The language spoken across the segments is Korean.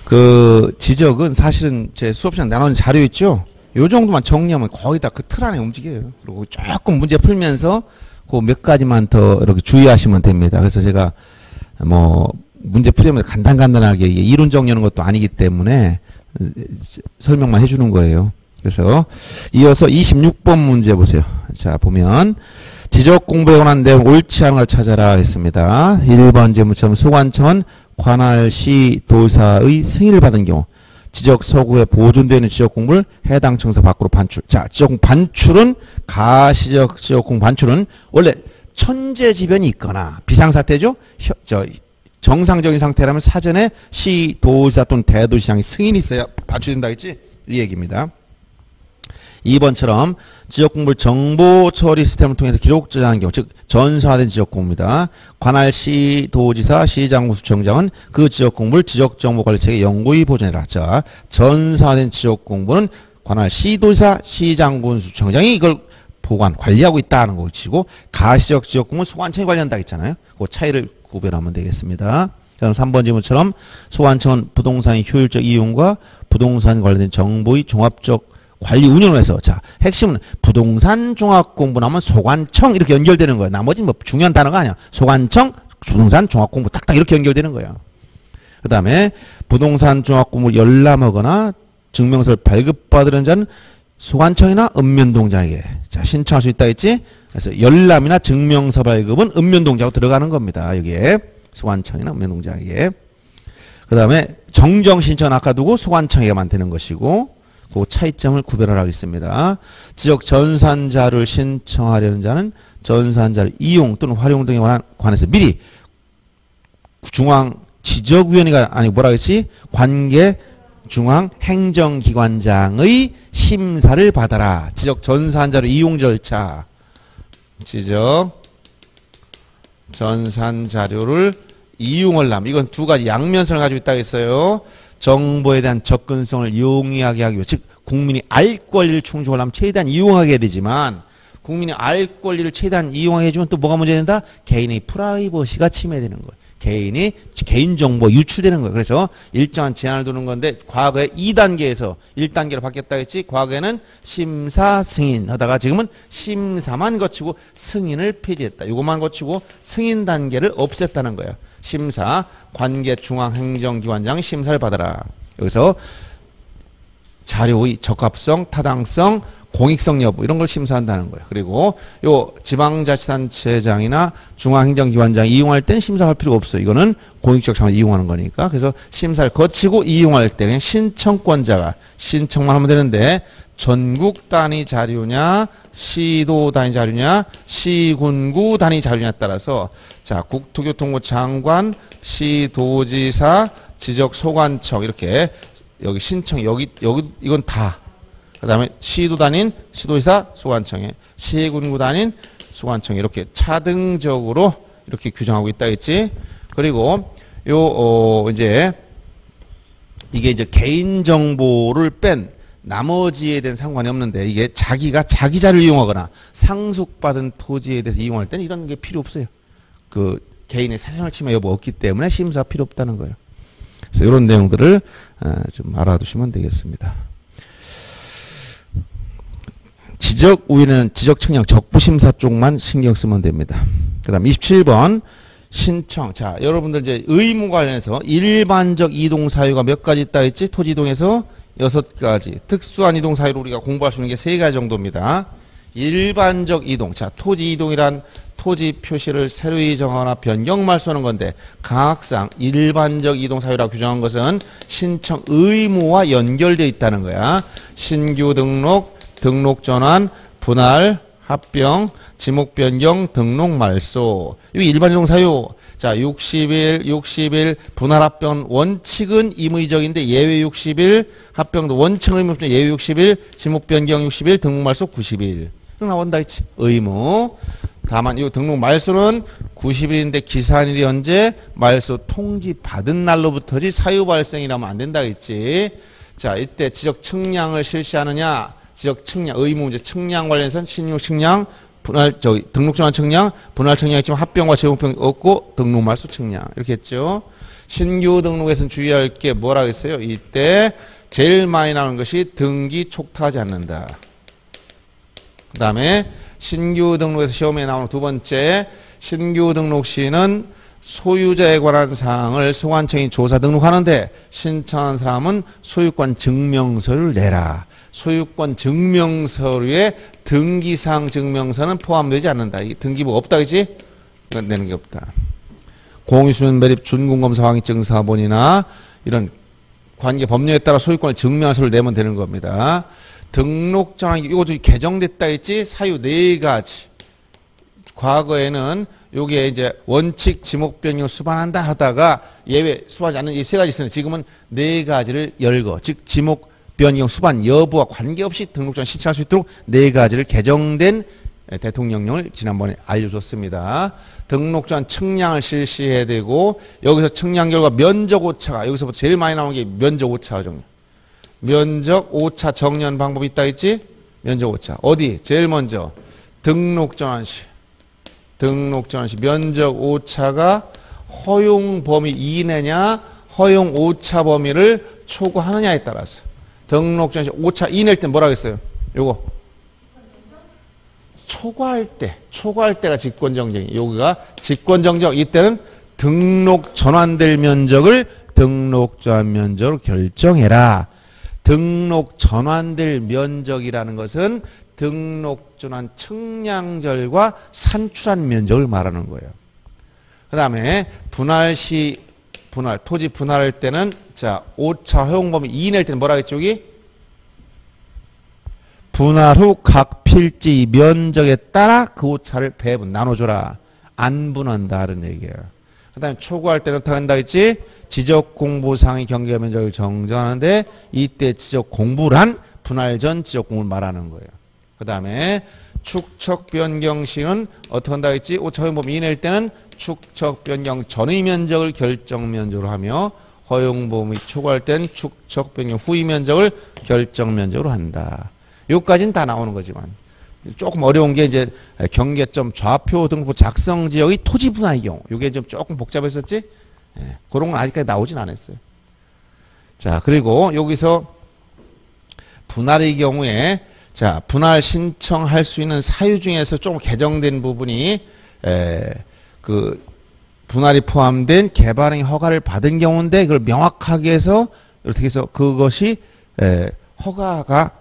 그 지적은 사실은 제 수업 시간 나눈 자료 있죠? 요 정도만 정리하면 거의 다 그 틀 안에 움직여요. 그리고 조금 문제 풀면서 그 몇 가지만 더 이렇게 주의하시면 됩니다. 그래서 제가 뭐 문제 풀이면 간단하게 이론 정리하는 것도 아니기 때문에 설명만 해주는 거예요. 그래서 이어서 26번 문제 보세요. 자, 보면 지적 공부에 관한 내용 옳지 않은 걸 찾아라 했습니다. 1번 제문처럼 소관청은 관할시 도사의 승인을 받은 경우 지적 서구에 보존되는 지적 공부를 해당 청사 밖으로 반출. 자, 지적 반출은 가시적 지적 공부 반출은 원래 천재지변이 있거나 비상사태죠. 정상적인 상태라면 사전에 시, 도사 또는 대도시장의 승인이 있어야 반출된다 했지? 이 얘기입니다. 2번처럼 지적공부를 정보 처리 시스템을 통해서 기록 저장하는 경우, 즉 전사된 지적공부입니다. 관할시, 도지사, 시장군, 수청장은 그 지적공부를 지적정보관리체계 영구히 보존해라. 자, 전사된 지적공부는 관할시, 도지사, 시장군, 수청장이 이걸 보관, 관리하고 있다는 거 치고 가시적 지적공부는 소관청이 관리한다 했잖아요. 그 차이를 구별하면 되겠습니다. 그다음 3번 질문처럼 소관청은 부동산의 효율적 이용과 부동산 관련된 정보의 종합적 관리 운영을 해서, 자, 핵심은 부동산 종합공부 나오면 소관청 이렇게 연결되는 거예요. 나머지는 뭐 중요한 단어가 아니야. 소관청, 부동산 종합공부 딱딱 이렇게 연결되는 거예요. 그 다음에 부동산 종합공부를 열람하거나 증명서를 발급받으려는 자는 소관청이나 읍면동장에게 자 신청할 수 있다 했지. 그래서 열람이나 증명서 발급은 읍면동장으로 들어가는 겁니다. 여기에 소관청이나 읍면동장에게. 그 다음에 정정 신청은 아까 두고 소관청에게만 되는 것이고, 그 차이점을 구별을 하겠습니다. 지적 전산자를 신청하려는 자는 전산자를 이용 또는 활용 등에 관해서 미리 중앙지적위원회가 아니 뭐라 그랬지? 관계 중앙행정기관장의 심사를 받아라. 지적 전산자를 이용 절차. 지적 전산자료를 이용하려면 이건 두 가지 양면성을 가지고 있다고 했어요. 정보에 대한 접근성을 용이하게 하기 위해, 즉 국민이 알 권리를 충족하려면 최대한 이용하게 해야 되지만, 국민이 알 권리를 최대한 이용하게 해주면 또 뭐가 문제된다? 개인의 프라이버시가 침해되는 거예요. 개인정보 유출되는 거예요. 그래서 일정한 제한을 두는 건데, 과거에 2단계에서 1단계로 바뀌었다 했지. 과거에는 심사 승인 하다가 지금은 심사만 거치고 승인을 폐지했다. 이것만 거치고 승인 단계를 없앴다는 거예요. 심사, 관계중앙행정기관장 심사를 받아라. 여기서 자료의 적합성, 타당성, 공익성 여부 이런 걸 심사한다는 거예요. 그리고 요 지방자치단체장이나 중앙행정기관장 이용할 땐 심사할 필요가 없어요. 이거는 공익적 차원에서 이용하는 거니까. 그래서 심사를 거치고 이용할 때 그냥 신청권자가 신청만 하면 되는데, 전국 단위 자료냐, 시도 단위 자료냐, 시군구 단위 자료냐에 따라서, 자, 국토교통부 장관, 시도지사, 지적소관청 이렇게 여기 신청 여기 이건 다. 그다음에 시도 단위인 시도지사 소관청에, 시군구 단위인 소관청에 이렇게 차등적으로 이렇게 규정하고 있다 했지. 그리고 이제 이게 이제 개인 정보를 뺀 나머지에 대한 상관이 없는데, 이게 자기가 자기 자료를 이용하거나 상속받은 토지에 대해서 이용할 때는 이런 게 필요 없어요. 그 개인의 사생활 침해 여부 없기 때문에 심사 필요 없다는 거예요. 그래서 이런 내용들을 좀 알아두시면 되겠습니다. 지적 우위는 지적 측량 적부심사 쪽만 신경 쓰면 됩니다. 그 다음 27번 신청. 자, 여러분들 이제 의무 관련해서 일반적 이동 사유가 몇 가지 있다 했지? 토지 이동에서 6가지. 특수한 이동 사유로 우리가 공부할 수 있는 게 3가지 정도입니다. 일반적 이동. 자, 토지 이동이란 토지 표시를 새로이 정하거나 변경 말소하는 건데, 강학상 일반적 이동 사유라고 규정한 것은 신청 의무와 연결되어 있다는 거야. 신규 등록, 등록 전환, 분할, 합병, 지목 변경, 등록 말소. 이 일반 이동 사유. 자, 60일 분할 합병 원칙은 임의적인데 예외 60일, 합병도 원칙은 의무 없죠. 예외 60일, 지목 변경 60일, 등록 말소 90일. 나온다 했지. 의무. 다만 이 등록 말소는 90일인데 기산일이 언제? 말소 통지 받은 날로부터지 사유 발생이 나면 안 된다 했지. 자, 이때 지적 측량을 실시하느냐? 지적 측량 의무 문제 측량 관련해서는 신용 측량, 등록 전환 측량, 분할 측량이 있지만 합병과 제공병이 없고 등록 말소 측량 이렇게 했죠. 신규 등록에서는 주의할 게 뭐라 했어요? 이때 제일 많이 나오는 것이 등기 촉탁하지 않는다. 그 다음에 신규 등록에서 시험에 나오는 두 번째, 신규 등록 시는 소유자에 관한 사항을 소관청이 조사 등록하는데 신청한 사람은 소유권 증명서를 내라. 소유권 증명서류에 등기사항 증명서는 포함되지 않는다. 이 등기부가 없다, 그지? 내는 게 없다. 공유수면 매립 준공검사 황의증 사본이나 이런 관계 법령에 따라 소유권을 증명할 서를 내면 되는 겁니다. 등록 전환, 이것도 개정됐다 했지? 사유 4가지. 과거에는 요게 이제 원칙 지목 변경 수반한다 하다가 예외 수반하지 않는 이 3가지 있었는데 지금은 4가지를 열거. 즉 지목 변경 수반 여부와 관계없이 등록 전환 신청할 수 있도록 4가지를 개정된 대통령령을 지난번에 알려줬습니다. 등록 전환 측량을 실시해야 되고 여기서 측량 결과 면적 오차가 여기서부터 제일 많이 나오는 게 면적 오차 정리. 면적 오차 정리하는 방법이 있다 했지? 면적 오차. 어디? 제일 먼저 등록 전환 시. 등록 전환 시 면적 오차가 허용 범위 이내냐 허용 오차 범위를 초과하느냐에 따라서 등록 전환 시 오차 이내일 때 뭐라고 했어요? 요거 초과할 때가 직권정정이 여기가 직권정정 이때는 등록 전환될 면적을 등록 전환 면적으로 결정해라. 등록 전환될 면적이라는 것은 등록 전환 측량절과 산출한 면적을 말하는 거예요. 그 다음에 분할 시 토지 분할할 때는 자 오차 허용 범위 이내일 때는 뭐라 했죠 여기? 분할 후 각 필지 면적에 따라 그 오차를 배분 나눠줘라. 안 분한다 하는 얘기예요. 그 다음에 초과할 때는 어떻게 한다 했지? 지적공부상의 경계 면적을 정정하는데 이때 지적공부란 분할 전 지적공부를 말하는 거예요. 그 다음에 축척 변경 시는 어떻게 한다 했지? 오차 허용 범위 이내일 때는 축척 변경 전의 면적을 결정 면적으로 하며 허용 범위 초과할 때는 축척 변경 후의 면적을 결정 면적으로 한다. 여기까지는 다 나오는 거지만 조금 어려운 게 이제 경계점 좌표 등부 작성 지역의 토지 분할의 경우 이게 좀 조금 복잡했었지? 예, 그런 건 아직까지 나오진 않았어요. 자 그리고 여기서 분할의 경우에 자 분할 신청할 수 있는 사유 중에서 좀 개정된 부분이 그 분할이 포함된 개발행위 허가를 받은 경우인데 그걸 명확하게 해서 이렇게 해서 그것이 허가가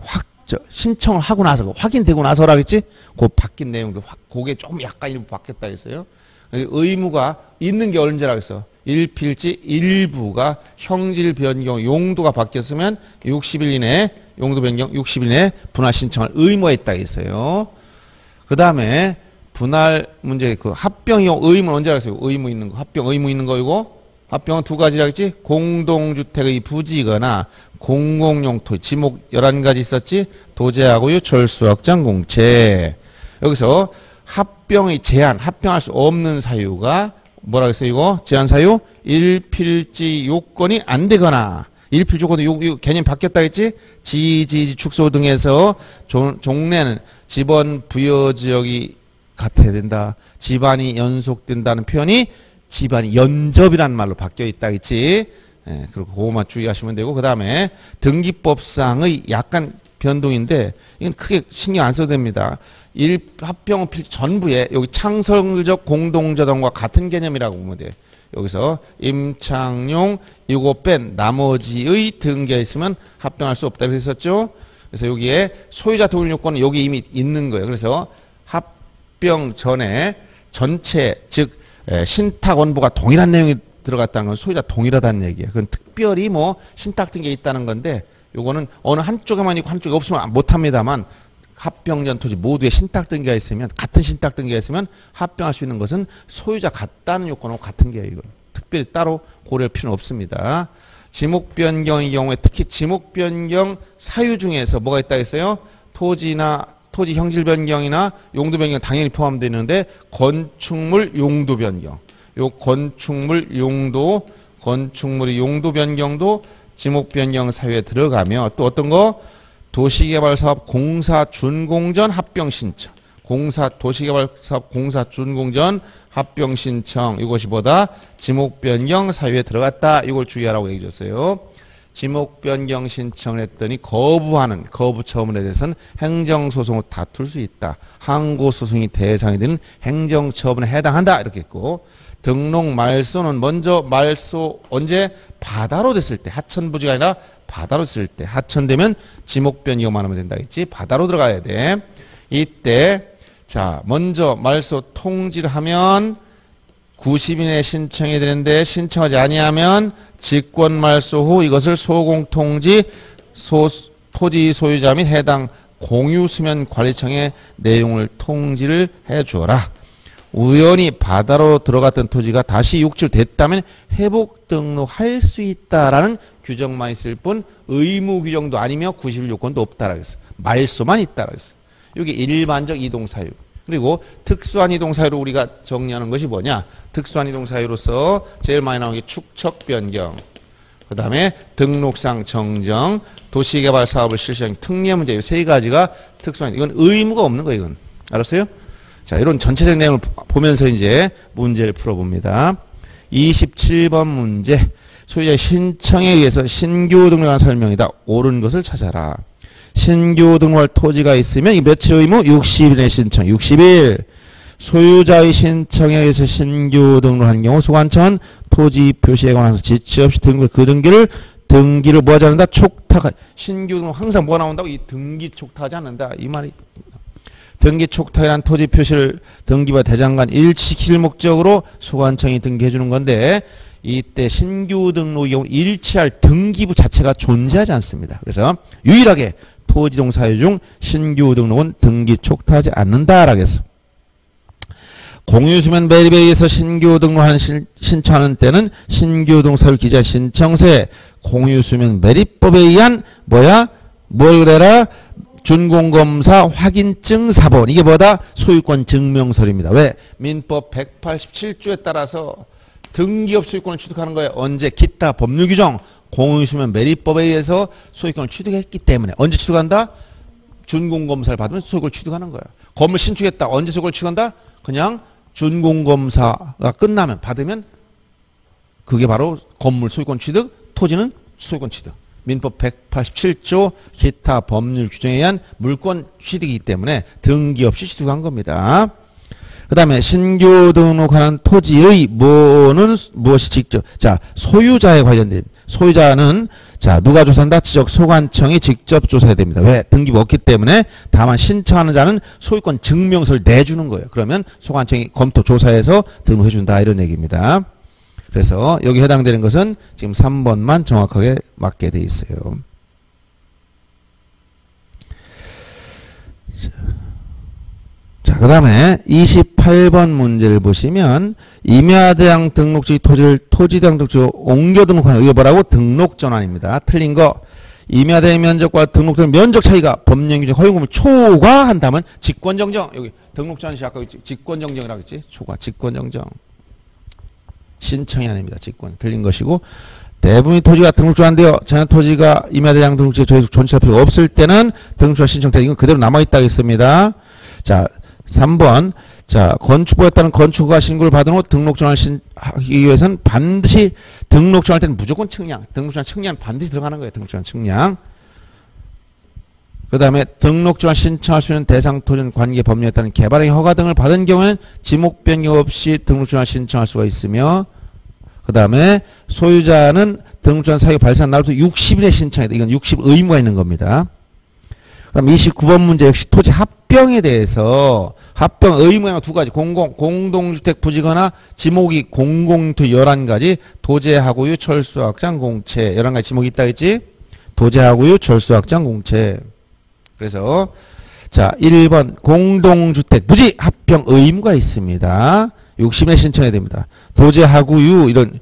신청을 하고 나서 확인되고 나서라겠지? 그 바뀐 내용도 그게 좀 약간 일부 바뀌었다 했어요. 의무가 있는 게 언제라고 했어? 일필지 일부가 형질 변경 용도가 바뀌었으면 60일 이내 용도 변경 60일 이내 분할 신청을 의무화했다 했어요. 그 다음에 분할 문제 그 합병이 의무는 언제라고 했어요? 의무 있는 거 합병 의무 있는 거이고 합병은 두 가지라고 했지? 공동주택의 부지거나 공공용 토지 지목 11가지 있었지? 도제하고요 철수 확장 공채. 여기서 합병의 제한 합병할 수 없는 사유가 뭐라고 했어요 이거? 제한 사유 일필지 요건이 안 되거나 일필 조건도 요 개념 바뀌었다 했지? 지지 축소 등에서 종래는 집원 부여 지역이 같아야 된다. 집안이 연속된다는 표현이 집안이 연접이라는 말로 바뀌어 있다 했지? 예, 그리고 그거만 주의하시면 되고 그 다음에 등기법상의 약간 변동인데 이건 크게 신경 안 써도 됩니다. 합병 필지 전부에 여기 창설적 공동저당과 같은 개념이라고 보면 돼요. 여기서 임창용 이거 뺀 나머지의 등기가 있으면 합병할 수 없다고 했었죠. 그래서 여기에 소유자 동일 요건은 여기 이미 있는 거예요. 그래서 합병 전에 전체 즉 신탁 원부가 동일한 내용이 들어갔다는 건 소유자 동일하다는 얘기예요. 그건 특별히 뭐 신탁 등기가 있다는 건데 요거는 어느 한쪽에만 있고 한쪽에 없으면 못합니다만 합병전 토지 모두에 신탁 등기가 있으면 같은 신탁 등기가 있으면 합병할 수 있는 것은 소유자 같다는 요건하고 같은 게요. 이건 특별히 따로 고려할 필요는 없습니다. 지목 변경의 경우에 특히 지목 변경 사유 중에서 뭐가 있다 했어요? 토지 형질 변경이나 용도 변경 당연히 포함되는데 건축물 용도 변경. 요 건축물의 용도 변경도 지목 변경 사유에 들어가며 또 어떤 거? 도시개발사업 공사 준공전 합병 신청. 도시개발사업 공사 준공전 합병 신청 이것이 뭐다? 지목 변경 사유에 들어갔다. 이걸 주의하라고 얘기해 줬어요. 지목 변경 신청을 했더니 거부 처분에 대해서는 행정소송을 다툴 수 있다. 항고소송이 대상이 되는 행정처분에 해당한다. 이렇게 했고 등록 말소는 먼저 말소 언제? 바다로 됐을 때 하천부지가 아니라 바다로 됐을 때 하천되면 지목 변경만 하면 된다 했지. 바다로 들어가야 돼. 이때 자 먼저 말소 통지를 하면 90일에 신청이 되는데 신청하지 아니하면 직권 말소 후 이것을 소공통지 토지 소유자 및 해당 공유수면관리청에 내용을 통지를 해주어라. 우연히 바다로 들어갔던 토지가 다시 육지로 됐다면 회복 등록할 수 있다라는 규정만 있을 뿐 의무 규정도 아니며 90일 요건도 없다라고 했어. 말소만 있다라고 했어. 이게 일반적 이동사유. 그리고 특수한 이동사유로 우리가 정리하는 것이 뭐냐? 특수한 이동사유로서 제일 많이 나오는 게 축척 변경, 그 다음에 등록상 정정, 도시개발 사업을 실시하는 특례 문제 이 세 가지가 특수한 이건 의무가 없는 거예요. 이건 알았어요? 자, 이런 전체적 내용을 보면서 이제 문제를 풀어봅니다. 27번 문제. 소유자의 신청에 의해서 신규 등록한 설명이다. 옳은 것을 찾아라. 신규 등록할 토지가 있으면 이 며칠 의무? 60일의 신청. 60일. 소유자의 신청에 의해서 신규 등록한 경우 소관청은 토지 표시에 관해서 지체 없이 그 등기를 뭐 하지 않는다? 촉탁. 신규 등록 항상 뭐 나온다고? 이 등기 촉탁하지 않는다. 이 말이. 등기 촉탁이란 토지 표시를 등기와 대장간 일치시킬 목적으로 소관청이 등기해 주는 건데 이때 신규 등록의 경우 일치할 등기부 자체가 존재하지 않습니다. 그래서 유일하게 토지동 사유 중 신규 등록은 등기 촉탁하지 않는다라고 해서 공유수면 매립에 의해서 신규 등록하는 신청하는 때는 신규 등록 사유 기재 신청서에 공유수면 매립법에 의한 뭘 그래라? 준공검사 확인증 사본. 이게 뭐다? 소유권 증명서입니다. 왜? 민법 187조에 따라서 등기업 소유권을 취득하는 거예요. 언제? 기타 법률 규정 공유수면 매립법에 의해서 소유권을 취득했기 때문에 언제 취득한다? 준공검사를 받으면 소유권을 취득하는 거야. 건물 신축했다. 언제 소유권을 취득한다? 그냥 준공검사가 끝나면 받으면 그게 바로 건물 소유권 취득, 토지는 소유권 취득. 민법 187조 기타 법률 규정에 의한 물권 취득이기 때문에 등기 없이 취득한 겁니다. 그 다음에 신규 등록하는 토지의 무엇이 직접 자 소유자에 관련된 소유자는 자 누가 조사한다? 지적 소관청이 직접 조사해야 됩니다. 왜? 등기부 없기 때문에 다만 신청하는 자는 소유권 증명서를 내주는 거예요. 그러면 소관청이 검토 조사해서 등록해 준다 이런 얘기입니다. 그래서 여기 해당되는 것은 지금 3번만 정확하게 맞게 돼 있어요. 자, 그 다음에 28번 문제를 보시면 임야대항 등록지 토지를 토지대항 등록지로 옮겨 등록하는 이게 뭐라고? 등록전환입니다. 틀린 거. 임야대항 면적과 등록된 면적 차이가 법령 규정 허용금을 초과한다면 직권정정. 여기 등록전환이 아까 직권정정이라고 했지? 초과 직권정정. 신청이 아닙니다. 직권. 틀린 것이고 대부분의 토지가 등록전환되어 전혀 토지가 임야대항 등록지에 존치할 필요가 없을 때는 등록전환 신청돼. 이건 그대로 남아있다 했습니다. 자 3번 자 건축부에 따른 건축허가 신고를 받은 후 등록전환을 하기 위해서는 반드시 등록전환할 때는 무조건 측량. 등록전환 측량은 반드시 들어가는 거예요. 등록전환 측량. 그 다음에 등록전환 신청할 수 있는 대상 토지는 관계 법령에 따른 개발행위 허가 등을 받은 경우에는 지목 변경 없이 등록전환 신청할 수가 있으며 그 다음에 소유자는 등록전환 사유 발생 날부터 60일에 신청해야 돼. 이건 60 의무가 있는 겁니다. 그 다음 29번 문제 역시 토지 합병에 대해서 합병 의무가 두 가지 공동주택 부지거나 지목이 공공토 11가지 도제하고유 철수확장 공채 11가지 지목이 있다 했지? 도제하고유 철수확장 공채. 그래서 자 1번 공동주택 부지 합병 의무가 있습니다. 60일에 신청해야 됩니다. 도제하고유 이런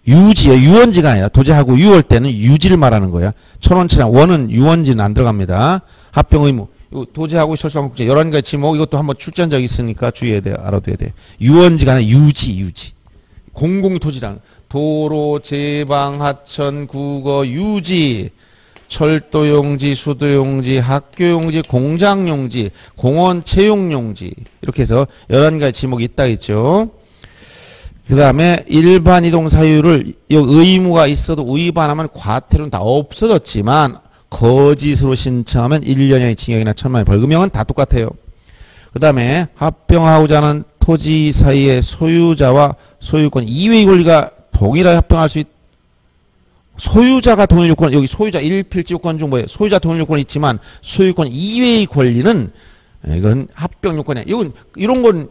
유지요. 유원지가 아니라 도제하고 유할 때는 유지를 말하는 거야. 천원차장 원은 유원지는 안 들어갑니다. 합병 의무. 도제하고 철수항공제 11가지 지목 이것도 한번 출제한 적이 있으니까 주의해야 돼요. 알아둬야 돼. 유원지가 아니라 유지. 공공토지라는 도로, 제방, 하천, 국어, 유지. 철도용지, 수도용지, 학교용지, 공장용지, 공원 채용용지 이렇게 해서 11가지 지목이 있다 했죠. 그 다음에 일반 이동 사유를 의무가 있어도 위반하면 과태료는 다 없어졌지만 거짓으로 신청하면 1년형의 징역이나 1,000만 원 벌금형은 다 똑같아요. 그 다음에 합병하고자 하는 토지 사이의 소유자와 소유권 이외의 권리가 동일하게 합병할 수 소유자가 동일 요건, 여기 소유자 1필지 요건 중 뭐예요? 소유자 동일 요건이 있지만 소유권 이외의 권리는 이건 합병 요건이야. 이건 이런 건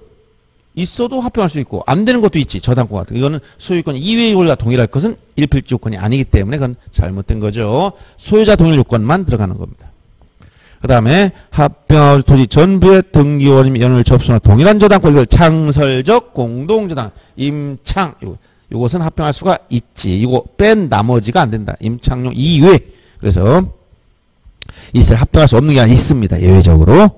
있어도 합병할 수 있고 안 되는 것도 있지. 저당권 같은 이거는 소유권 이외의 권리가 동일할 것은 1필지 요건이 아니기 때문에 그건 잘못된 거죠. 소유자 동일 요건만 들어가는 겁니다. 그 다음에 합병 토지 전부의 등기원인 연을 접수나 동일한 저당권 이걸 창설적 공동저당 임창 이것은 합병할 수가 있지. 이거 뺀 나머지가 안 된다. 임창용 이외. 그래서 이것을 합병할 수 없는 게 아니라 있습니다. 예외적으로.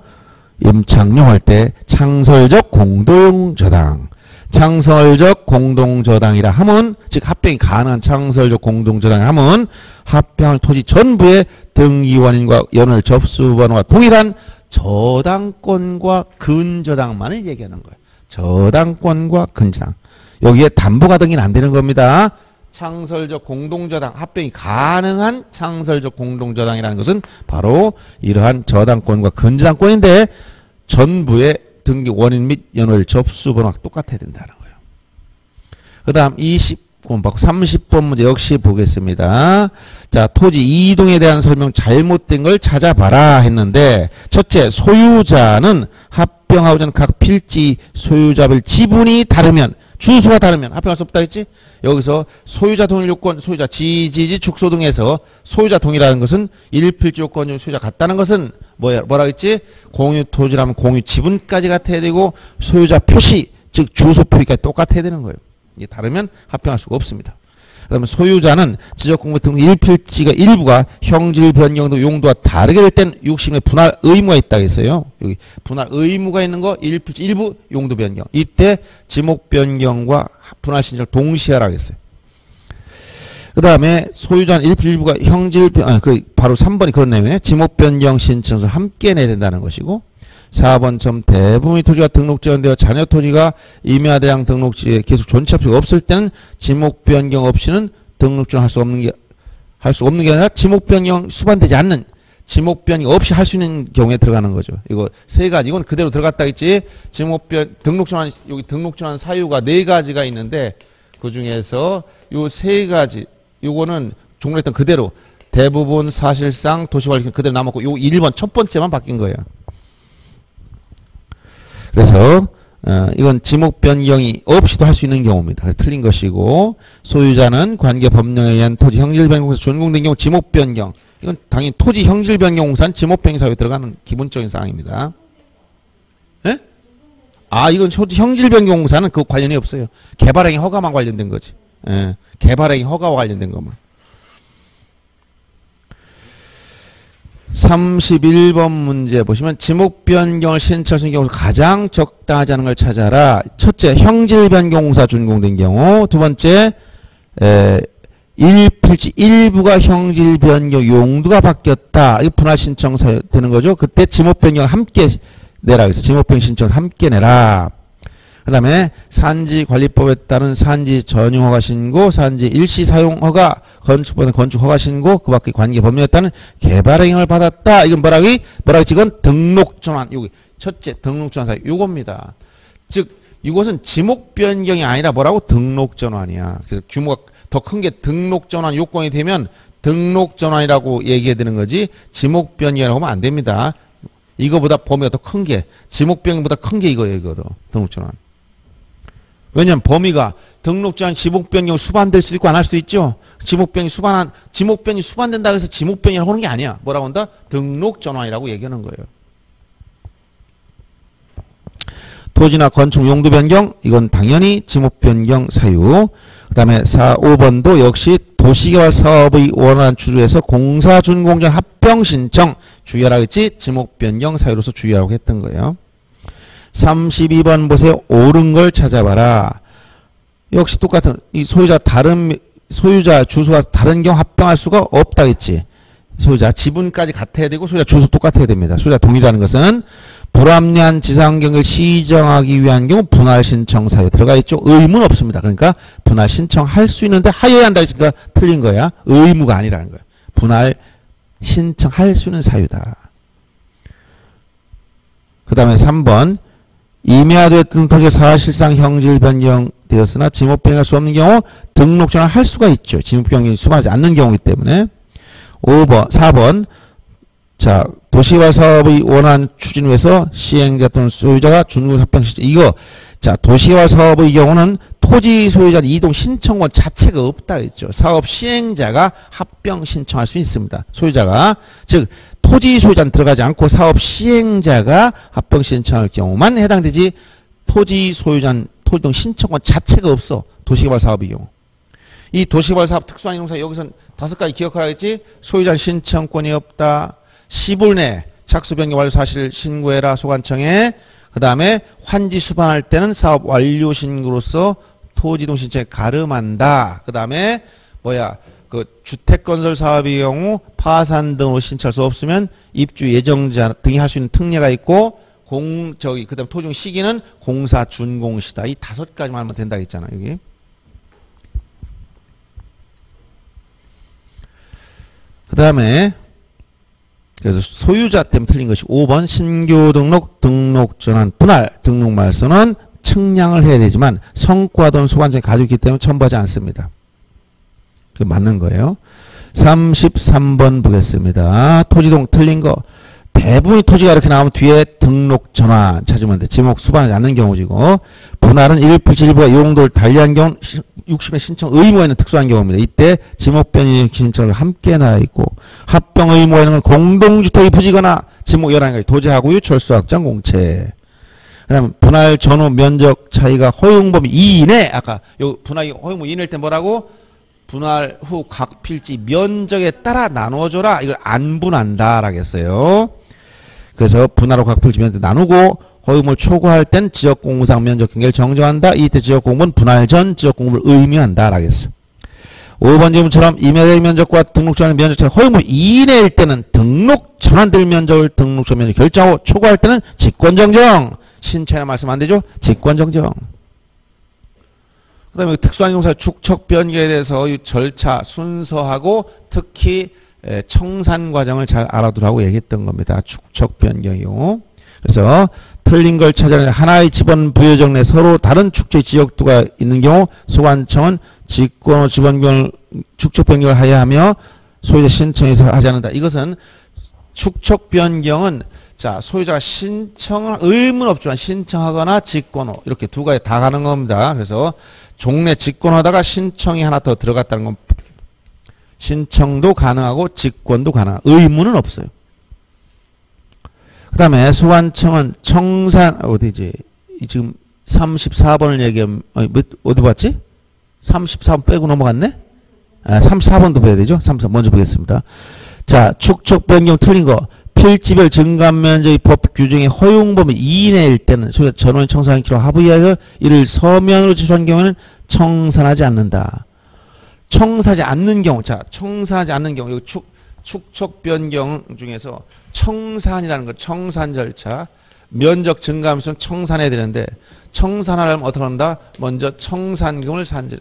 임창용 할 때 창설적 공동저당. 창설적 공동저당이라 하면 즉 합병이 가능한 창설적 공동저당을 하면 합병할 토지 전부의 등기원인과 연을 접수번호가 동일한 저당권과 근저당만을 얘기하는 거예요. 저당권과 근저당. 여기에 담보가 등기는 안 되는 겁니다. 창설적 공동저당, 합병이 가능한 창설적 공동저당이라는 것은 바로 이러한 저당권과 근저당권인데 전부의 등기 원인 및 연월 접수번호가 똑같아야 된다는 거예요. 그 다음 20번 받고 30번 문제 역시 보겠습니다. 자, 토지 이동에 대한 설명 잘못된 걸 찾아봐라 했는데 첫째, 소유자는 합병하고자 하는 각 필지 소유자별 지분이 다르면 주소가 다르면 합병할 수 없다 했지? 여기서 소유자 동일 요건, 소유자 지지지 축소 등에서 소유자 동일하는 것은 1필지 요건 중 소유자 같다는 것은 뭐라 했지? 공유 토지라면 공유 지분까지 같아야 되고 소유자 표시, 즉 주소 표기까지 똑같아야 되는 거예요. 이게 다르면 합병할 수가 없습니다. 그 다음에 소유자는 지적공부 등 1필지가 일부가 형질 변경도 용도가 다르게 될 땐 60의 분할 의무가 있다고 했어요. 여기 분할 의무가 있는 거 1필지 일부 용도 변경. 이때 지목 변경과 분할 신청을 동시에 하라고 했어요. 그 다음에 소유자는 1필지 일부가 형질 바로 3번이 그런 내용이에요. 지목 변경 신청서 함께 내야 된다는 것이고 4번 점 대부분의 토지가 등록 제한되어 자녀 토지가 임야 대상 등록지에 계속 존치할 수가 없을 때는 지목 변경 없이는 등록 지원할 수 없는 게 아니라 지목 변경 수반되지 않는 지목 변경 없이 할 수 있는 경우에 들어가는 거죠. 이거 세 가지 이건 그대로 들어갔다 했지. 지목 변 등록 지원 여기 등록 지원 사유가 4가지가 있는데 그 중에서 요 3가지 요거는 종료했던 그대로 대부분 사실상 도시관리 그대로 남았고 요 1번 첫 번째만 바뀐 거예요. 그래서 이건 지목 변경이 없이도 할 수 있는 경우입니다. 그래서 틀린 것이고 소유자는 관계 법령에 의한 토지 형질 변경공사 준공된 경우 지목 변경 이건 당연히 토지 형질 변경공사는 지목 변경 사유에 들어가는 기본적인 사항입니다. 예? 아 이건 토지 형질 변경공사는 그 관련이 없어요. 개발행위 허가만 관련된 거지. 예. 개발행위 허가와 관련된 것만. 31번 문제 보시면 지목 변경을 신청하는 경우 가장 적당하지 않은 걸 찾아라. 첫째, 형질 변경공사 준공된 경우. 두 번째, 1필지 일부가 형질 변경 용도가 바뀌었다. 이 분할 신청 되는 거죠. 그때 지목 변경을 함께 내라. 그래서 지목 변경 신청을 함께 내라. 그 다음에 산지관리법에 따른 산지 전용허가 신고, 산지 일시 사용허가, 건축법에 건축허가 신고, 그 밖의 관계 법령에 따른 개발행위를 받았다. 이건 뭐라고 했지? 이건 등록전환. 여기 첫째 등록전환 사유. 요겁니다. 즉 이것은 지목 변경이 아니라 뭐라고? 등록전환이야. 그래서 규모가 더 큰 게 등록전환 요건이 되면 등록전환이라고 얘기해야 되는 거지 지목 변경이라고 하면 안 됩니다. 이거보다 범위가 더 큰 게 지목 변경보다 큰 게 이거예요. 이거도 등록전환. 왜냐면 범위가 등록전환 지목 변경 수반될 수도 있고 안 할 수도 있죠. 지목 변경이 수반된다고 해서 지목 변경이라고 하는 게 아니야. 뭐라고 한다? 등록전환이라고 얘기하는 거예요. 토지나 건축 용도 변경 이건 당연히 지목 변경 사유. 그 다음에 5번도 역시 도시개발 사업의 원활한 추진에서 공사 준공전 합병 신청 주의하라고 했지. 지목 변경 사유로서 주의하라고 했던 거예요. 32번 보세요. 옳은 걸 찾아봐라. 역시 똑같은 이 소유자 주소가 다른 경우 합병할 수가 없다 했지. 소유자 지분까지 같아야 되고 소유자 주소 똑같아야 됩니다. 소유자 동일하는 것은 불합리한 지상경을 시정하기 위한 경우 분할 신청 사유 들어가 있죠. 의무는 없습니다. 그러니까 분할 신청할 수 있는데 하여야 한다 했으니까 틀린 거야. 의무가 아니라는 거야. 분할 신청할 수 있는 사유다. 그 다음에 3번 임야되었던 토지가 사실상 형질 변경되었으나 지목 변경할 수 없는 경우 등록 전환을 할 수가 있죠. 지목 변경이 수반하지 않는 경우이기 때문에. 4번 자 도시개발 사업의 원활한 추진 위해서 시행자 또는 소유자가 준공 합병 신청 이거 자 도시개발 사업의 경우는 토지 소유자 이동 신청권 자체가 없다 했죠. 사업 시행자가 합병 신청할 수 있습니다. 소유자가 즉 토지 소유자는 들어가지 않고 사업 시행자가 합병 신청할 경우만 해당되지 토지 소유자는 토지동 신청권 자체가 없어. 도시개발 사업의 경우. 이 도시개발 사업 특수한 이동사 여기선 5가지 기억하라겠지. 소유자 신청권이 없다. 10일 내 착수 변경 완료 사실 신고해라 소관청에. 그 다음에 환지 수반할 때는 사업 완료 신고로서 토지동 신청에 가름한다. 그 다음에 그 주택건설 사업의 경우 파산 등으로 신청할 수 없으면 입주 예정자 등이 할 수 있는 특례가 있고 그다음 토지동 시기는 공사 준공시다. 이 5가지만 하면 된다 했잖아 여기. 그 다음에 그래서 소유자 때문에 틀린 것이 5번 신규 등록 전환 분할 등록 말소는 측량을 해야 되지만 성과돈 소관청이 가지고 있기 때문에 첨부하지 않습니다. 그게 맞는 거예요. 33번 보겠습니다. 토지동 틀린 거 대부분이 토지가 이렇게 나오면 뒤에 등록 전환 찾으면 돼. 지목 수반하지 않는 경우지고 분할은 일부가 용도를 달리한 경우 60의 신청 의무가 있는 특수한 경우입니다. 이때 지목 변경 신청을 함께 나와 있고 합병 의무가 있는 건 공동주택이 부지거나 지목 11가지 도지하고요 철수 확장 공채. 그다음 분할 전후 면적 차이가 허용 범위 2 이내 아까 요 분할 허용 범위 이내일 때 뭐라고? 분할 후 각 필지 면적에 따라 나눠줘라. 이걸 안 분한다 라겠어요. 그래서 분할 후 각 필지 면적 나누고 허용을 초과할 땐 지역공무상 면적 경계를 정정한다. 이때 지역공무는 분할 전 지역공무를 의미한다 라겠어. 5번 질문처럼 임야될 면적과 등록 전환 면적 차이 허용물 이내일 때는 등록 전환될 면적을 등록 전환 면적 결정하고 초과할 때는 직권정정. 신체나 말씀 안 되죠? 직권정정. 그 다음에 특수한 용사 축척 변경에 대해서 이 절차 순서하고 특히 청산 과정을 잘 알아두라고 얘기했던 겁니다. 축척 변경의 경우. 그래서 틀린 걸 찾아내 하나의 지번 부여적 내 서로 다른 축척 지역도가 있는 경우 소관청은 직권 지번 축척 변경을 하여야 하며 소유자 신청해서 하지 않는다. 이것은 축척 변경은 자 소유자가 신청을 의무는 없지만 신청하거나 직권호 이렇게 2가지 다 가는 겁니다. 그래서 종래 직권하다가 신청이 하나 더 들어갔다는 건 신청도 가능하고 직권도 가능하고 의무는 없어요. 그 다음에 소관청은 청산 어디지 지금 34번을 얘기하면 어디 봤지? 34번 빼고 넘어갔네? 34번도 봐야 되죠? 34번 먼저 보겠습니다. 자 축척 변경 틀린 거 필지별 증감면적의 법 규정의 허용 범위 이내일 때는 소유자 전원 청산기로 합의하여 이를 서면으로 제출한 경우에는 청산하지 않는다. 청산하지 않는 경우, 자 청산하지 않는 경우, 여기 축척 변경 중에서 청산이라는 거, 청산 절차, 면적 증감수는 청산해야 되는데 청산하려면 어떻게 한다? 먼저 청산금을 산정.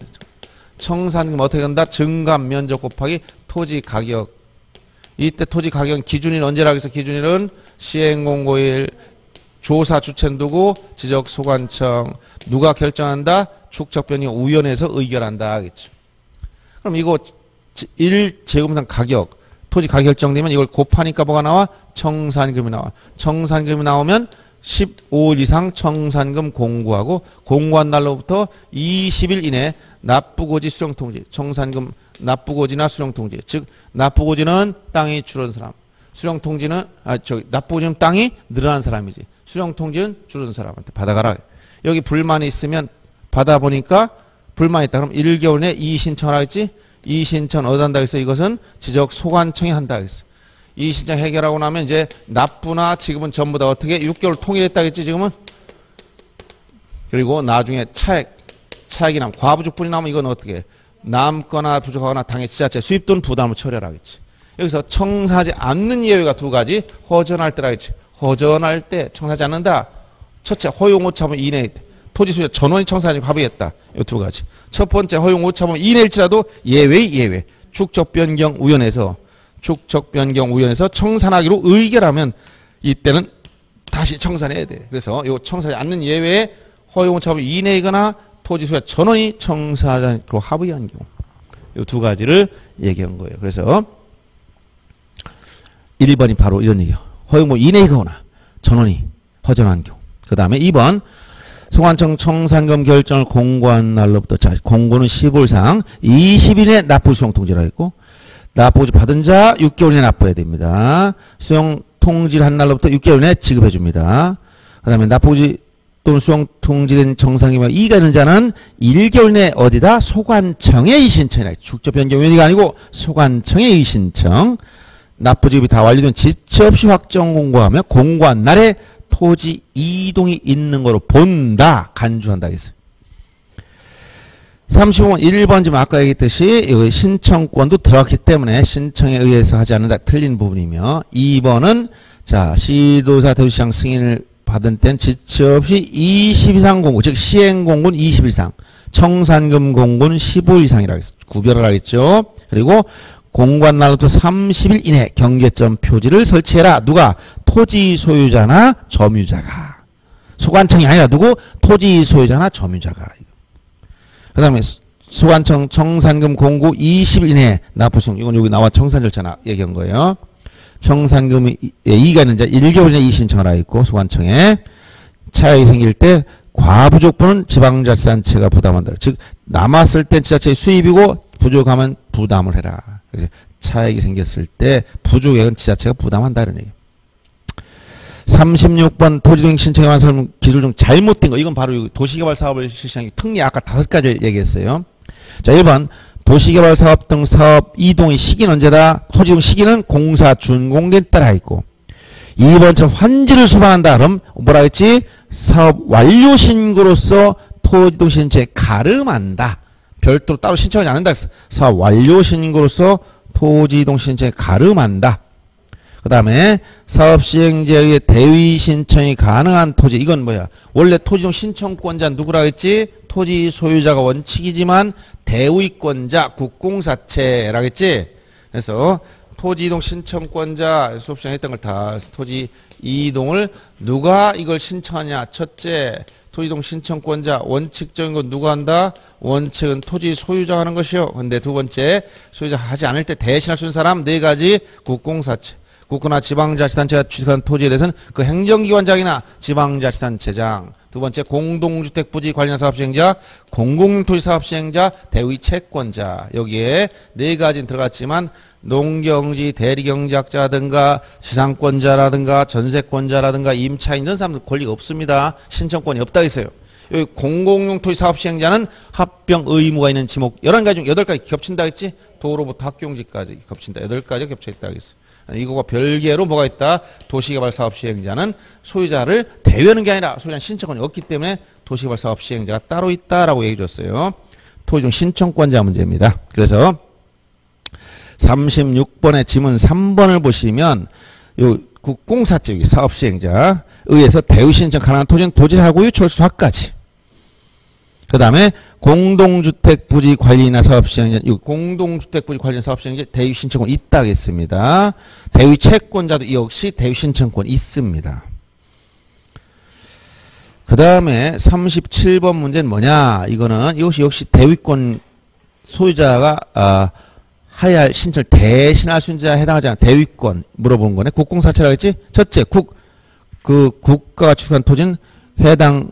청산금 어떻게 한다? 증감 면적 곱하기 토지 가격. 이때 토지 가격 기준일 언제라고 해서 기준일은 시행공고일 조사 주체는 두고 지적 소관청 누가 결정한다? 축척 변경 우연에서 의결한다 하겠죠. 그럼 이거 1제곱미터 가격 토지 가격 결정되면 이걸 곱하니까 뭐가 나와? 청산금이 나와. 청산금이 나오면 15일 이상 청산금 공고하고 공고한 날로부터 20일 이내 납부고지 수령통지 청산금 납부고지나 수령통지 즉 납부고지는 땅이 줄은 사람 수령통지는 납부고지는 땅이 늘어난 사람이지 수령통지는 줄은 사람한테 받아가라. 여기 불만이 있으면 받아보니까 불만이 있다. 그럼 1개월 내에 이의신청을 하겠지. 이의신청 어디 한다 했어? 이것은 지적 소관청이 한다 했어. 이의신청 해결하고 나면 이제 납부나 지금은 전부 다 어떻게 6개월 통일했다겠지 지금은. 그리고 나중에 차액이 나면 과부족분이 나면 이건 어떻게 남거나 부족하거나 당해 지자체 수입돈 부담을 처리하겠지. 여기서 청사하지 않는 예외가 두 가지. 허전할 때라 했지. 허전할 때 청사하지 않는다. 첫째, 허용 오차범위 이내일 때. 토지 소유자 전원이 청사하지 합의했다. 이 두 가지. 첫 번째, 허용 오차범위 이내일지라도 예외. 축적 변경 우연에서 청산하기로 의결하면 이때는 다시 청산해야 돼. 그래서 요 청사하지 않는 예외에 허용 오차범위 이내이거나 토지 소유자 전원이 청사하지 않기로 합의한 경우. 요 두 가지를 얘기한 거예요. 그래서 1번이 바로 이런 얘기예요. 허용범위 이내이거나 전원이 허전한 경우. 그 다음에 2번 소관청 청산금 결정을 공고한 날로부터, 자, 공고는 15일상 20일에 납부 수용 통지라 했고, 납부지 받은 자 6개월 이내 납부해야 됩니다. 수용 통지를 한 날로부터 6개월 이내 지급해 줍니다. 그 다음에 납부지 또는 수용 통지된 정상기만 이의가 있는 자는 1개월 내 어디다 소관청에 이의신청이라. 축적 변경 요인이 아니고 소관청에 이의신청. 납부지급이 다 완료된 지체 없이 확정 공고하며 공고한 날에 토지 이동이 있는 거로 본다. 간주한다 했어요. 35번 1번 지금 아까 얘기했듯이 신청권도 들어갔기 때문에 신청에 의해서 하지 않는다. 틀린 부분이며, 2번은 자, 시도사 대구시장 승인을 받은 때는 지체 없이 20 이상 공고, 즉 시행 공고는 20일 이상, 청산금 공고는 15일 이상이라고 했어요. 구별을 하겠죠. 그리고 공고한 날부터 30일 이내 경계점 표지를 설치해라. 누가? 토지 소유자나 점유자가. 소관청이 아니라 누구? 토지 소유자나 점유자가. 그 다음에 소관청 청산금 공고 20일 이내에 납부수용. 이건 여기 나와 청산 절차 얘기한 거예요. 청산금이 이의가 있는 자 1개월 이내 이의 신청을 하고 있고, 소관청에 차익이 생길 때 과부족분은 지방자치단체가 부담한다. 즉 남았을 땐 지자체의 수입이고 부족하면 부담을 해라. 차익이 생겼을 때 부족액은 지자체가 부담한다. 이런 얘기. 36번 토지등록 신청에 관한 기술 중 잘못된 거. 이건 바로 도시개발 사업을 실시하는 특례 아까 5가지를 얘기했어요. 자, 1번 도시개발 사업 등 사업 이동의 시기는 언제다? 토지이동 시기는 공사 준공에 따라 있고. 2번처럼 환지를 수반한다. 그럼 뭐라 했지? 사업 완료 신고로서 토지이동 신청에 가름한다. 별도로 따로 신청하지 않는다. 사업 완료 신고로서 토지이동 신청에 가름한다. 그 다음에 사업 시행자에 의해 대위 신청이 가능한 토지. 이건 뭐야? 원래 토지이동 신청권자 누구라 했지? 토지 소유자가 원칙이지만 대위권자 국공사채라 했지? 그래서 토지이동 신청권자 수업 시간에 했던 걸 다 토지 이동을 누가 이걸 신청하냐? 첫째, 토지이동 신청권자. 원칙적인 건 누가 한다? 원칙은 토지 소유자가 하는 것이요. 근데 두 번째, 소유자 하지 않을 때 대신할 수 있는 사람 4가지. 국공사채. 국가나 지방자치단체가 취득한 토지에 대해서는 그 행정기관장이나 지방자치단체장. 두 번째, 공동주택 부지 관련 사업시행자, 공공토지 사업시행자, 대위 채권자. 여기에 4가지는 들어갔지만 농경지 대리경작자라든가 지상권자라든가 전세권자라든가 임차인 이런 사람들 권리가 없습니다. 신청권이 없다 했어요. 여기 공공용 토지 사업 시행자는 합병 의무가 있는 지목 11가지 중 8가지 겹친다 했지? 도로부터 학교용지까지 겹친다. 8가지 겹쳐있다 했어요. 이거와 별개로 뭐가 있다? 도시개발 사업 시행자는 소유자를 대위하는 게 아니라 소유자는 신청권이 없기 때문에 도시개발 사업 시행자가 따로 있다라고 얘기해 줬어요. 토지용 신청권자 문제입니다. 그래서 36번의 지문 3번을 보시면 요 국공사채 사업 시행자 의해서 대위 신청 가능한 토지는 도지하고요 철수학까지. 그 다음에 공동주택 부지 관리나 사업 시행자, 공동주택 부지 관리 사업 시행자 대위 신청권 있다 하겠습니다. 대위 채권자도 역시 대위 신청권 있습니다. 그 다음에 37번 문제는 뭐냐? 이거는 이것이 역시 대위권 소유자가 하야 할 신청을 대신할 수 있는 자에 해당하지 않은 대위권 물어보는 거네. 국공사채라고 했지? 첫째, 국가가 취득한 토지는 해당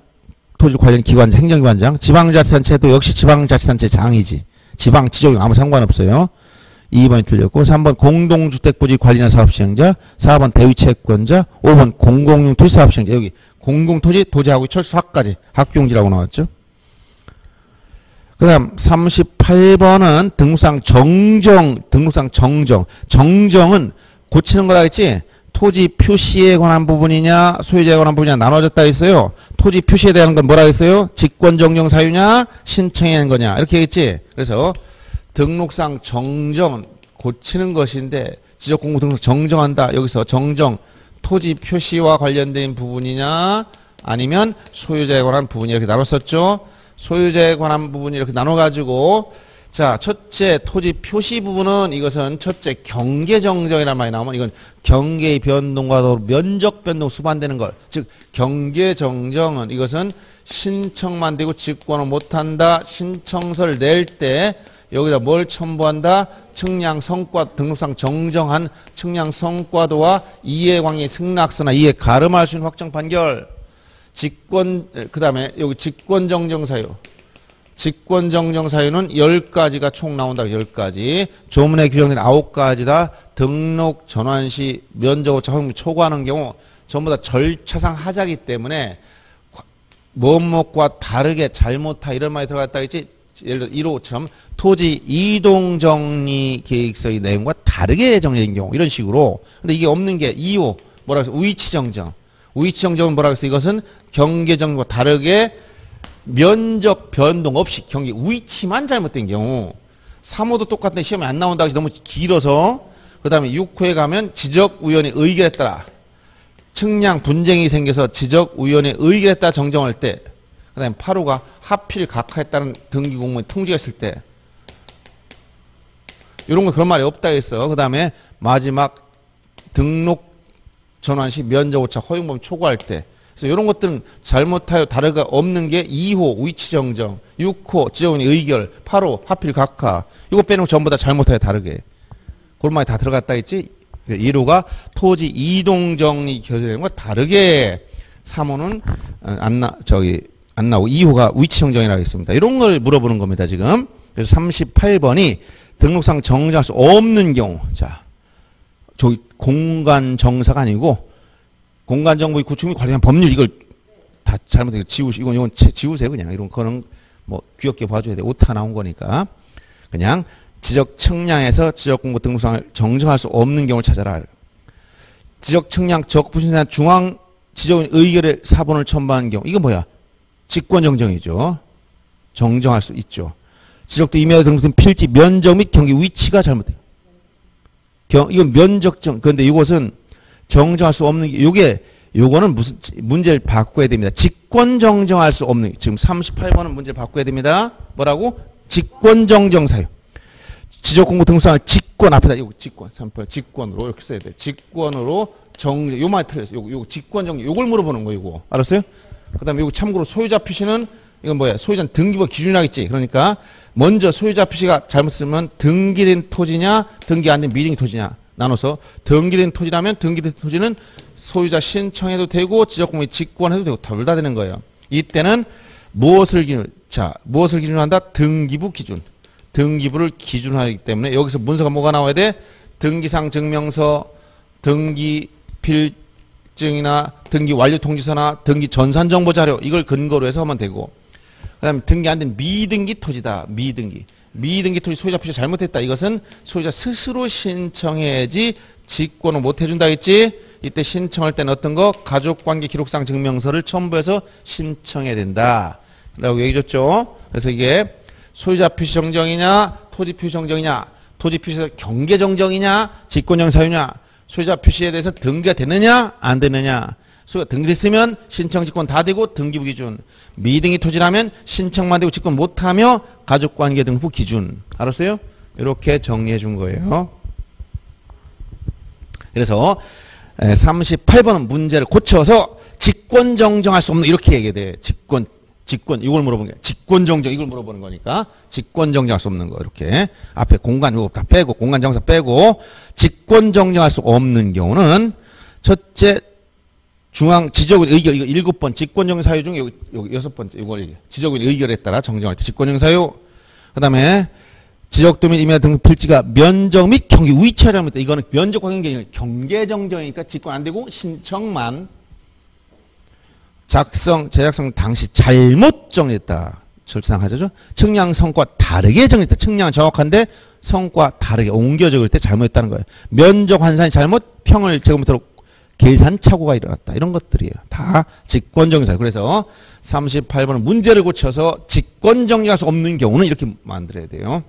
토지 관련 기관, 행정기관장, 지방자치단체도 역시 지방자치단체장이지. 지방, 지적이 아무 상관없어요. 2번이 틀렸고, 3번 공동주택부지 관리나 사업시행자, 4번 대위채권자, 5번 공공용 토지사업시행자. 여기 공공토지, 도지하고 철수학까지 학교용지라고 나왔죠. 그 다음 38번은 등록상 정정. 정정은 고치는 거라 했지? 토지 표시에 관한 부분이냐 소유자에 관한 부분이냐 나눠졌다 했어요. 토지 표시에 대한 건 뭐라 했어요? 직권정정 사유냐 신청해야 하는 거냐 이렇게 했지. 그래서 등록상 정정은 고치는 것인데 지적공부 등록 정정한다. 여기서 정정 토지 표시와 관련된 부분이냐 아니면 소유자에 관한 부분이 이렇게 나눴었죠. 소유자에 관한 부분이 이렇게 나눠가지고 자 첫째 토지 표시 부분은 이것은 첫째 경계정정이라는 말이 나오면 이건 경계의 변동과 더불어 면적 변동 수반되는 걸 즉 경계정정은 이것은 신청만 되고 직권을 못한다. 신청서를 낼 때 여기다 뭘 첨부한다? 측량 성과 등록상 정정한 측량 성과도와 이해관계 승낙서나 이해 가름할 수 있는 확정 판결 직권 그다음에 여기 직권정정 사유 직권정정 사유는 10가지가 총 나온다. 10가지 조문에 규정된 9가지다. 등록 전환 시 면적 오차 허용 초과하는 경우 전부 다 절차상 하자기 때문에 뭐뭐과 다르게 잘못하 이런 말이 들어갔다 했지. 예를 들어 1호처럼 토지 이동정리 계획서의 내용과 다르게 정리된 경우 이런 식으로. 근데 이게 없는 게 2호 뭐라고 해서 우위치정정. 우위치정정은 뭐라고 해서 이것은 경계정과 다르게 면적 변동 없이 경계 위치만 잘못된 경우. 3호도 똑같은데 시험에 안 나온다고 해서 너무 길어서. 그 다음에 6호에 가면 지적위원회 의결에 따라 측량 분쟁이 생겨서 지적위원회 의결에 따라 정정할 때. 그 다음에 8호가 하필 각하에 따른 등기공무원 통지가 있을 때. 이런 거 그런 말이 없다 했어. 그 다음에 마지막 등록 전환 시 면적 오차 허용범위 초과할 때. 그래서 이런 것들은 잘못하여 다르가 없는 게 2호 위치정정, 6호 지적위원회 의결, 8호 하필 각하. 이거 빼놓고 전부 다 잘못하여 다르게. 그런 말이 다 들어갔다 했지. 1호가 토지 이동정리 결정된 것과 다르게. 3호는 안 나오고 2호가 위치정정이라고 했습니다. 이런 걸 물어보는 겁니다, 지금. 그래서 38번이 등록상 정정할 수 없는 경우. 자, 저기 공간정사가 아니고 공간정보의 구축 및 관련 법률 이걸 다 잘못된 거 지우시고 이건 지우세요, 그냥. 이런 거는 뭐 귀엽게 봐줘야 돼. 오타가 나온 거니까. 그냥 지적 측량에서 지적공부 등록상을 정정할 수 없는 경우를 찾아라. 지적 측량 적부신산 중앙 지적인 의결의 사본을 첨부하는 경우. 이건 뭐야? 직권정정이죠. 정정할 수 있죠. 지적도 임의하여 등록된 필지 면적 및 경계 위치가 잘못돼요. 이건 면적정. 그런데 이것은 정정할 수 없는 요거는 무슨 문제를 바꿔야 됩니다. 직권정정할 수 없는 지금 38번은 문제를 바꿔야 됩니다. 뭐라고? 직권정정 사유. 지적공부 등록상을 직권 앞에다 이거 직권 38 직권으로 이렇게 써야 돼. 직권으로 정정 요 말 틀렸어. 요거 직권정정 요걸 물어보는 거 이거 알았어요? 그다음에 요거 참고로 소유자 표시는 이건 뭐야? 소유자는 등기부 기준이라겠지. 그러니까 먼저 소유자 표시가 잘못 쓰면 등기된 토지냐 등기 안 된 미등기 토지냐 나눠서 등기된 토지라면 등기된 토지는 소유자 신청해도 되고 지적공무에 직권해도 되고 둘 다 되는 거예요. 이때는 무엇을 기준으로 한다? 등기부 기준. 등기부를 기준으로 하기 때문에 여기서 문서가 뭐가 나와야 돼? 등기상 증명서, 등기 필증이나 등기 완료 통지서나 등기 전산 정보 자료 이걸 근거로 해서 하면 되고. 그다음에 등기 안 된 미등기 토지다. 미등기 토지 소유자 표시 잘못했다. 이것은 소유자 스스로 신청해야지 직권을 못 해준다 했지. 이때 신청할 때는 어떤 거? 가족관계 기록상 증명서를 첨부해서 신청해야 된다 라고 얘기 줬죠. 그래서 이게 소유자 표시 정정이냐 토지 표시 정정이냐 토지 표시에서 경계 정정이냐 직권정 사유냐 소유자 표시에 대해서 등기가 됐느냐 안 됐느냐. 소유가 등기됐으면 신청 직권 다 되고 등기부 기준. 미등기 토지라면 신청만 되고 직권 못하며 가족관계 등부 기준. 알았어요? 이렇게 정리해 준 거예요. 그래서 38번은 문제를 고쳐서 직권 정정할 수 없는 이렇게 얘기해야 돼. 직권 이걸 물어보는 거야. 직권 정정 이걸 물어보는 거니까 직권 정정할 수 없는 거 이렇게 앞에 공간 이거 다 빼고 공간 정사 빼고 직권 정정할 수 없는 경우는 첫째 중앙 지적인 의결 이거 7번 직권 정정 사유 중에 여기 6번째 이걸 지적인 의결에 따라 정정할 때 직권 정정 사유. 그다음에 지적도 및 임야 등 필지가 면적 및 경계 위치가 잘못돼. 이거는 면적과 경계가 아니라 경계 정정이니까 직권 안 되고 신청만. 제작성 당시 잘못 정리했다. 절차상 하자죠. 측량 성과 다르게 정리했다. 측량은 정확한데 성과 다르게 옮겨 적을 때 잘못했다는 거예요. 면적 환산이 잘못 평을 제곱미터로 계산 착오가 일어났다. 이런 것들이에요. 다 직권정사. 그래서 38번은 문제를 고쳐서 직권정리할 수 없는 경우는 이렇게 만들어야 돼요.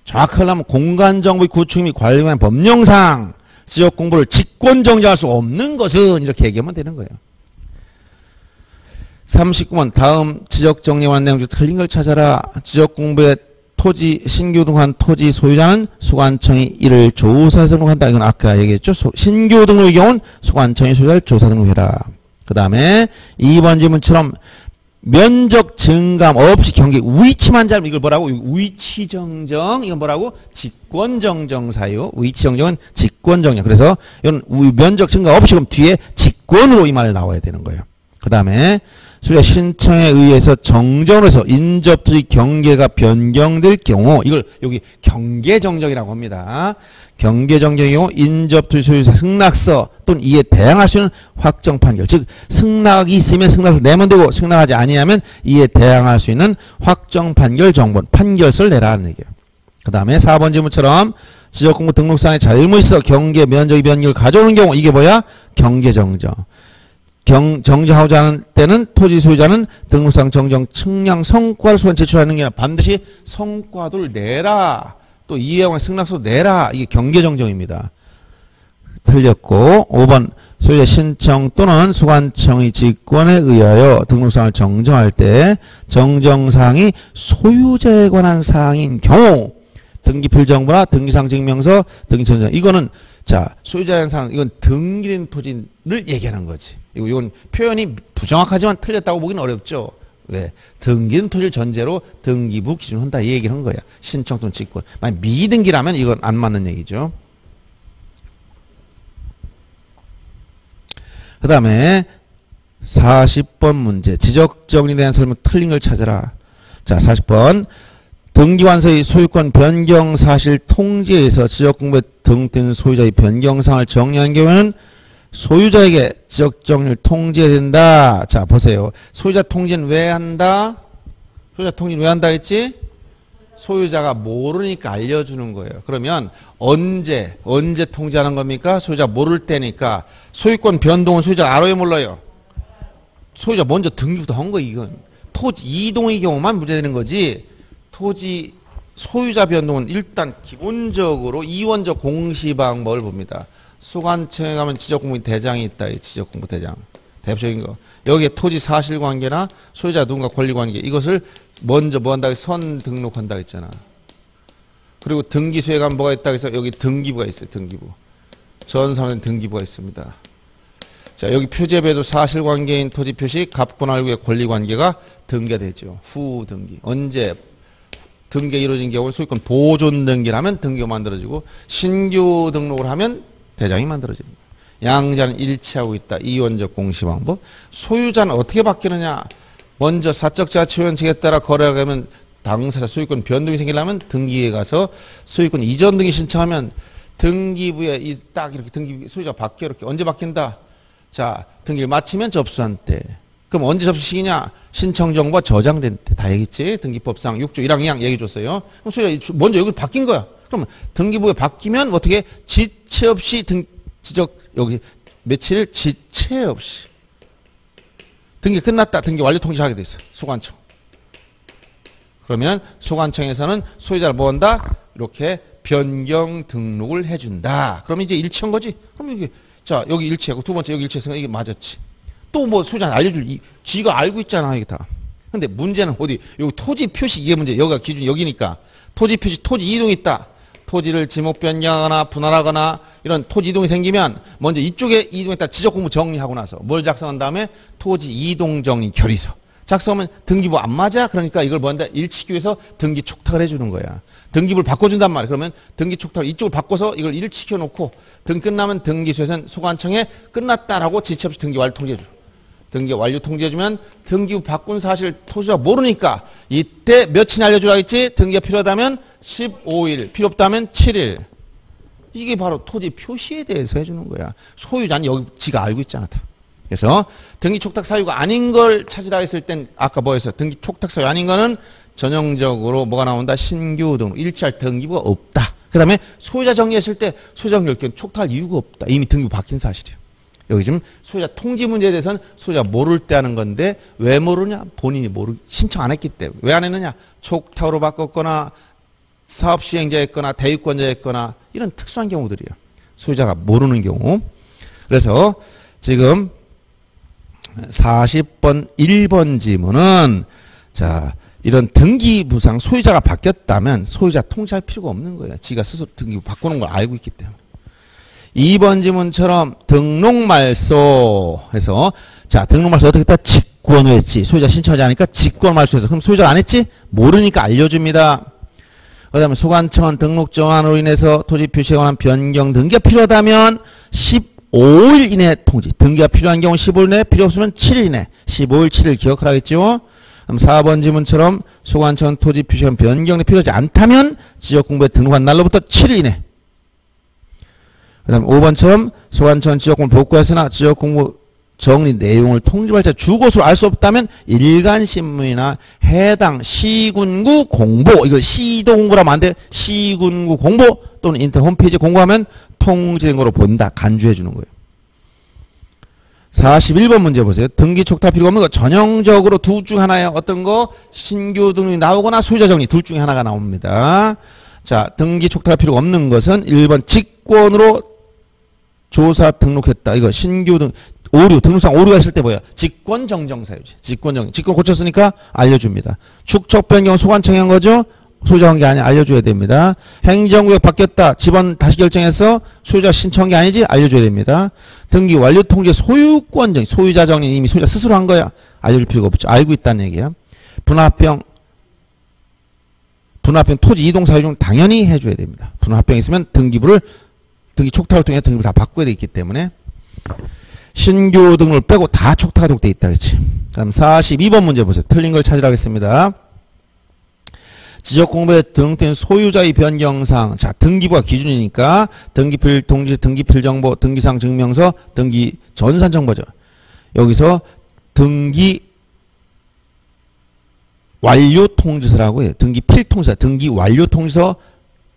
정확하게 하려면 공간정보의 구축 및 관리관 법령상 지역공부를 직권정지할 수 없는 것은 이렇게 얘기하면 되는 거예요. 39번 다음 지적정리에 관한 내용 중 틀린 걸 찾아라. 지역공부의 토지 신규 등록한 토지 소유자는 소관청이 이를 조사 등록한다. 이건 아까 얘기했죠. 신규 등록의 경우는 소관청이 소유자를 조사 등록해라. 그 다음에 2번 질문처럼 면적 증감 없이 경계 위치만 잘면 이걸 뭐라고? 위치정정. 이건 뭐라고? 직권정정 사유. 위치정정은 직권정정. 그래서 이건 면적 증감 없이 그럼 뒤에 직권으로 이 말 나와야 되는 거예요. 그 다음에 소유자 신청에 의해서 정정으로 해서 인접토지 경계가 변경될 경우 이걸 여기 경계정정이라고 합니다. 경계정정의 경우 인접토지 소유자 승낙서 또는 이에 대항할 수 있는 확정 판결. 즉 승낙이 있으면 승낙을 내면 되고 승낙하지 아니하면 이에 대항할 수 있는 확정 판결 정본 판결서를 내라는 얘기예요. 그 다음에 4번 질문처럼 지적공부 등록상에 잘못 있어 경계 면적의 변경을 가져오는 경우 이게 뭐야? 경계정정. 정정하고자 하는 때는 토지 소유자는 등록상 정정 측량 성과를 소관 제출하는 게 아니라 반드시 성과도를 내라. 또 이해왕의 승낙서 내라. 이게 경계정정입니다. 틀렸고 5번 소유자 신청 또는 소관청의 직권에 의하여 등록상을 정정할 때 정정사항이 소유자에 관한 사항인 경우 등기필정보나 등기상 증명서 등기천정 이거는 자 소유자에 관한 사항 이건 등기된 토지를 얘기하는 거지. 이건 표현이 부정확하지만 틀렸다고 보기는 어렵죠. 왜? 등기는 토지를 전제로 등기부 기준을 한다 이 얘기를 한 거야. 신청 또는 직권. 만약 미등기라면 이건 안 맞는 얘기죠. 그 다음에 40번 문제 지적정리에 대한 설명 틀린 걸 찾아라. 자 40번 등기관서의 소유권 변경 사실 통지에서 지적공부에 등록된 소유자의 변경사항을 정리한 경우에는 소유자에게 지적정리를 통지해야 된다. 자 보세요. 소유자 통지는 왜 한다? 소유자 통지는 왜 한다 했지? 소유자가 모르니까 알려주는 거예요. 그러면 언제 통지하는 겁니까? 소유자 모를 때니까. 소유권 변동은 소유자가 알아요 몰라요? 소유자 먼저 등기부터 한 거 이건. 토지 이동의 경우만 문제되는 거지. 토지 소유자 변동은 일단 기본적으로 이원적 공시 방법을 봅니다. 소관청에 가면 지적공부 대장이 있다. 이 지적공부 대장. 대표적인 거. 여기에 토지 사실관계나 소유자 누군가 권리관계 이것을 먼저 뭐 한다? 선 등록한다 했잖아. 그리고 등기소에 가면 뭐가 있다 해서 여기 등기부가 있어요. 등기부. 전산은 등기부가 있습니다. 자 여기 표제배도 사실관계인 토지 표시 갑권할구의 권리관계가 등기되죠. 후등기. 언제 등기가 이루어진 경우 소유권 보존 등기라면 등기가 만들어지고 신규 등록을 하면 대장이 만들어지는 거예요. 양자는 일치하고 있다. 이원적 공시방법. 소유자는 어떻게 바뀌느냐. 먼저 사적자치원칙에 따라 거래가 되면 당사자 소유권 변동이 생기려면 등기에 가서 소유권 이전 등기 신청하면 등기부에 딱 이렇게 등기 소유자가 바뀌어 이렇게 언제 바뀐다. 자 등기를 마치면 접수한 때. 그럼 언제 접수시키냐? 신청 정보가 저장된 때. 다 얘기했지. 등기법상 6조 1항 2항 얘기해 줬어요. 그럼 소유자 먼저 여기 바뀐 거야. 그러면 등기부에 바뀌면 어떻게 지체 없이 여기 며칠 지체 없이 등기 끝났다. 등기 완료 통지하게 돼 있어. 소관청. 그러면 소관청에서는 소유자를 뭐 한다? 이렇게 변경 등록을 해준다. 그러면 이제 일치한 거지. 그럼 이게 자 여기 일치하고 두 번째 여기 일치했으니까 이게 맞았지. 또 뭐 소유자한테 알려줄 지가 알고 있잖아 이게 다. 근데 문제는 어디 여기 토지 표시 이게 문제. 여기가 기준 여기니까 토지 표시 토지 이동이 있다. 토지를 지목 변경하거나 분할하거나 이런 토지 이동이 생기면 먼저 이쪽에 이동했다 지적공부 정리하고 나서 뭘 작성한 다음에 토지 이동 정리 결의서 작성하면 등기부 안 맞아? 그러니까 이걸 뭐 한다? 일치기 위해서 등기 촉탁을 해주는 거야. 등기부를 바꿔준단 말이야. 그러면 등기 촉탁 이쪽을 바꿔서 이걸 일치켜 놓고 등 끝나면 등기소에서는 소관청에 끝났다라고 지체 없이 등기 완료 통지해줘. 등기 완료 통지해주면 등기부 바꾼 사실 토지가 모르니까 이때 며칠 알려주라 했지? 등기가 필요하다면 15일, 필요 없다면 7일. 이게 바로 토지 표시에 대해서 해주는 거야. 소유자는 여기 지가 알고 있잖아. 다. 그래서 등기 촉탁 사유가 아닌 걸 찾으라 했을 땐 아까 뭐였어? 등기 촉탁 사유 아닌 거는 전형적으로 뭐가 나온다? 신규 등록, 일치할 등기부가 없다. 그 다음에 소유자 정리했을 때 소유자 정리 촉탁할 이유가 없다. 이미 등기부 바뀐 사실이에요. 여기 지금 소유자 통지 문제에 대해서는 소유자 모를 때 하는 건데 왜 모르냐? 본인이 신청 안 했기 때문에. 왜 안 했느냐? 촉탁으로 바꿨거나 사업 시행자였거나 대유권자였거나 이런 특수한 경우들이에요. 소유자가 모르는 경우. 그래서 지금 40번 1번 지문은 자 이런 등기부상 소유자가 바뀌었다면 소유자 통지할 필요가 없는 거예요. 지가 스스로 등기부 바꾸는 걸 알고 있기 때문에. 2번 지문처럼 등록말소 해서 자 등록말소 어떻게 했다? 직권을 했지. 소유자 신청하지 않으니까 직권말소해서 그럼 소유자가 안 했지? 모르니까 알려줍니다. 그 다음에 소관청 등록 정환으로 인해서 토지 표시에 관한 변경 등기가 필요하다면 15일 이내 통지. 등기가 필요한 경우 15일 이내, 필요 없으면 7일 이내. 15일, 7일 기억하라겠죠? 그럼 4번 지문처럼 소관청 토지 표시에 관한 변경이 필요하지 않다면 지역공부에 등록한 날로부터 7일 이내. 그 다음에 5번처럼 소관청 지역공부 복구했으나 지역공부 정리 내용을 통지발자 주고서 알 수 없다면 일간신문이나 해당 시군구 공보, 이걸 시도 공고라면 안 돼. 시군구 공보 또는 인터넷 홈페이지 공고하면 통지된 거로 본다. 간주해 주는 거예요. 41번 문제 보세요. 등기 촉탁 필요가 없는 거 전형적으로 둘 중 하나예요. 어떤 거? 신규 등록이 나오거나 소유자 정리 둘 중에 하나가 나옵니다. 자, 등기 촉탁 필요가 없는 것은 1번 직권으로 조사 등록했다. 이거 신규 등 오류, 등록상 오류가 있을 때 뭐야? 직권 정정 사유지. 직권 정정. 직권 고쳤으니까 알려줍니다. 축척 변경 소관청이 한 거죠? 소유자 한 게 아니야. 알려줘야 됩니다. 행정구역 바뀌었다. 집안 다시 결정해서 소유자 신청한 게 아니지? 알려줘야 됩니다. 등기 완료 통지 소유권 정리. 소유자 정리 이미 소유자 스스로 한 거야. 알려줄 필요가 없죠. 알고 있다는 얘기야. 분합병 토지 이동 사유 중 당연히 해줘야 됩니다. 분합병 있으면 등기 촉탁을 통해 등기부를 다 바꿔야 되기 때문에 신규 등록을 빼고 다 촉탁이 돼 있다. 그렇지? 다음 42번 문제 보세요. 틀린 걸 찾으라 하겠습니다. 지적공부에 등록된 소유자의 변경상. 자, 등기부가 기준이니까 등기필 통지, 등기필 정보, 등기상 증명서, 등기 전산 정보죠. 여기서 등기 완료 통지서라고 해요. 등기필 통지서, 등기 완료 통지서,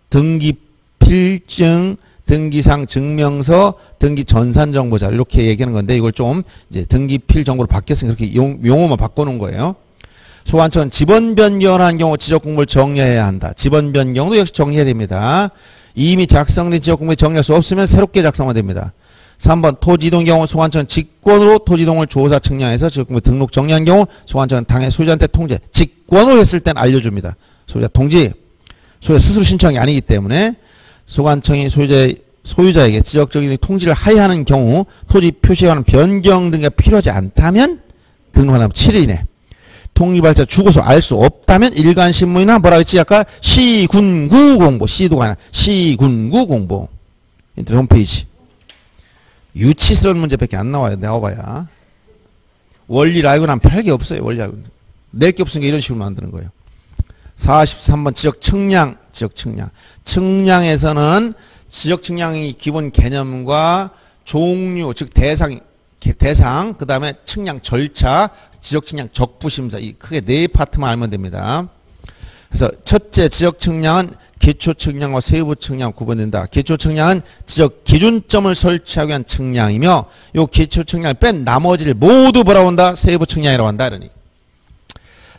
등기필증, 등기상 증명서, 등기 전산 정보자 이렇게 얘기하는 건데 이걸 좀 이제 등기필 정보로 바뀌었으니까 그렇게 용어만 바꿔놓은 거예요. 소관청은 지번 변경을 한 경우 지적공부를 정리해야 한다. 지번 변경도 역시 정리해야 됩니다. 이미 작성된 지적공부에 정리할 수 없으면 새롭게 작성해야 됩니다. 3번 토지이동 경우 소관청은 직권으로 토지이동을 조사 측량해서 지적공부 등록 정리한 경우 소관청은 당해 소유자한테 통지. 직권으로 했을 땐 알려줍니다. 소유자 통지. 소유자 스스로 신청이 아니기 때문에 소관청이 소유자에게 지적적인 통지를 하여하는 경우 토지 표시에 관한 변경 등이 필요하지 않다면 등록하면 7일 이내. 통지발자 주고서 알 수 없다면 일간신문이나 뭐라 했지? 아까 시군구 공보. 시도가 아니라 시군구 공보. 인터넷 홈페이지. 유치스러운 문제밖에 안 나와요. 나와봐야. 원리를 알고 나면 별게 없어요. 원리 알고. 낼 게 없으니까 이런 식으로 만드는 거예요. 43번 지적 측량. 지적 측량. 측량에서는 지적 측량의 기본 개념과 종류, 즉 대상, 그 다음에 측량 절차, 지적 측량 적부 심사, 이 크게 네 파트만 알면 됩니다. 그래서 첫째 지적 측량은 기초 측량과 세부 측량 구분된다. 기초 측량은 지적 기준점을 설치하기 위한 측량이며 요 기초 측량을 뺀 나머지를 모두 뭐라고 한다? 세부 측량이라고 한다. 이러니.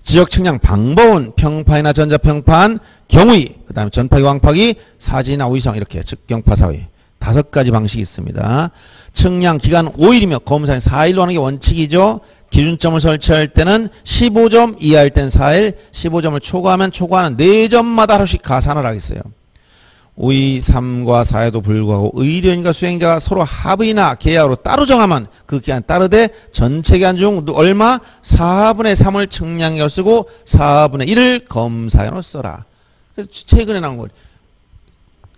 지적 측량 방법은 평판이나 전자평판, 경위, 그 다음에 전파기, 왕파기, 사진이나 오이성 이렇게 즉경파 사위 5가지 방식이 있습니다. 측량 기간 5일이며 검사는 4일로 하는 게 원칙이죠. 기준점을 설치할 때는 15점 이하일 땐 4일, 15점을 초과하면 초과하는 4점마다 하루씩 가산을 하겠어요. 5, 2, 3과 4에도 불구하고 의뢰인과 수행자가 서로 합의나 계약으로 따로 정하면 그 기간 따르되 전체 기간 중 얼마? 4분의 3을 측량액으로 쓰고 4분의 1을 검사액으로 써라. 그래서 최근에 나온 거예요.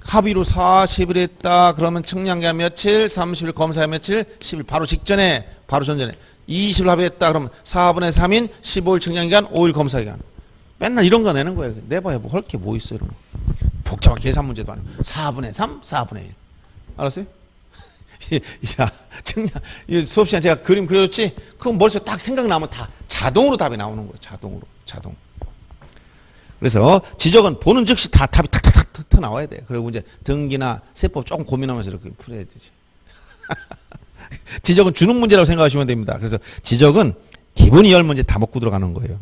합의로 40일 했다. 그러면 측량기간 며칠, 30일 검사에 며칠, 10일 바로 직전에, 바로 전전에 20일 합의했다. 그러면 4분의 3인 15일 측량기간, 5일 검사기간. 맨날 이런 거 내는 거예요. 내봐야 뭐 할 게 뭐 있어요. 이런 거. 복잡한 계산 문제도 아니고 4분의 3, 4분의 1. 알았어요? 자, 측량, 수업 시간에 제가 그림 그려줬지? 그건 머릿속에 딱 생각나면 다 자동으로 답이 나오는 거예요. 자동으로. 자동. 그래서 지적은 보는 즉시 다 답이 탁탁탁 나와야 돼. 그리고 이제 등기나 세법 조금 고민하면서 이렇게 풀어야 되지. 지적은 주는 문제라고 생각하시면 됩니다. 그래서 지적은 기본 2열 문제 다 먹고 들어가는 거예요.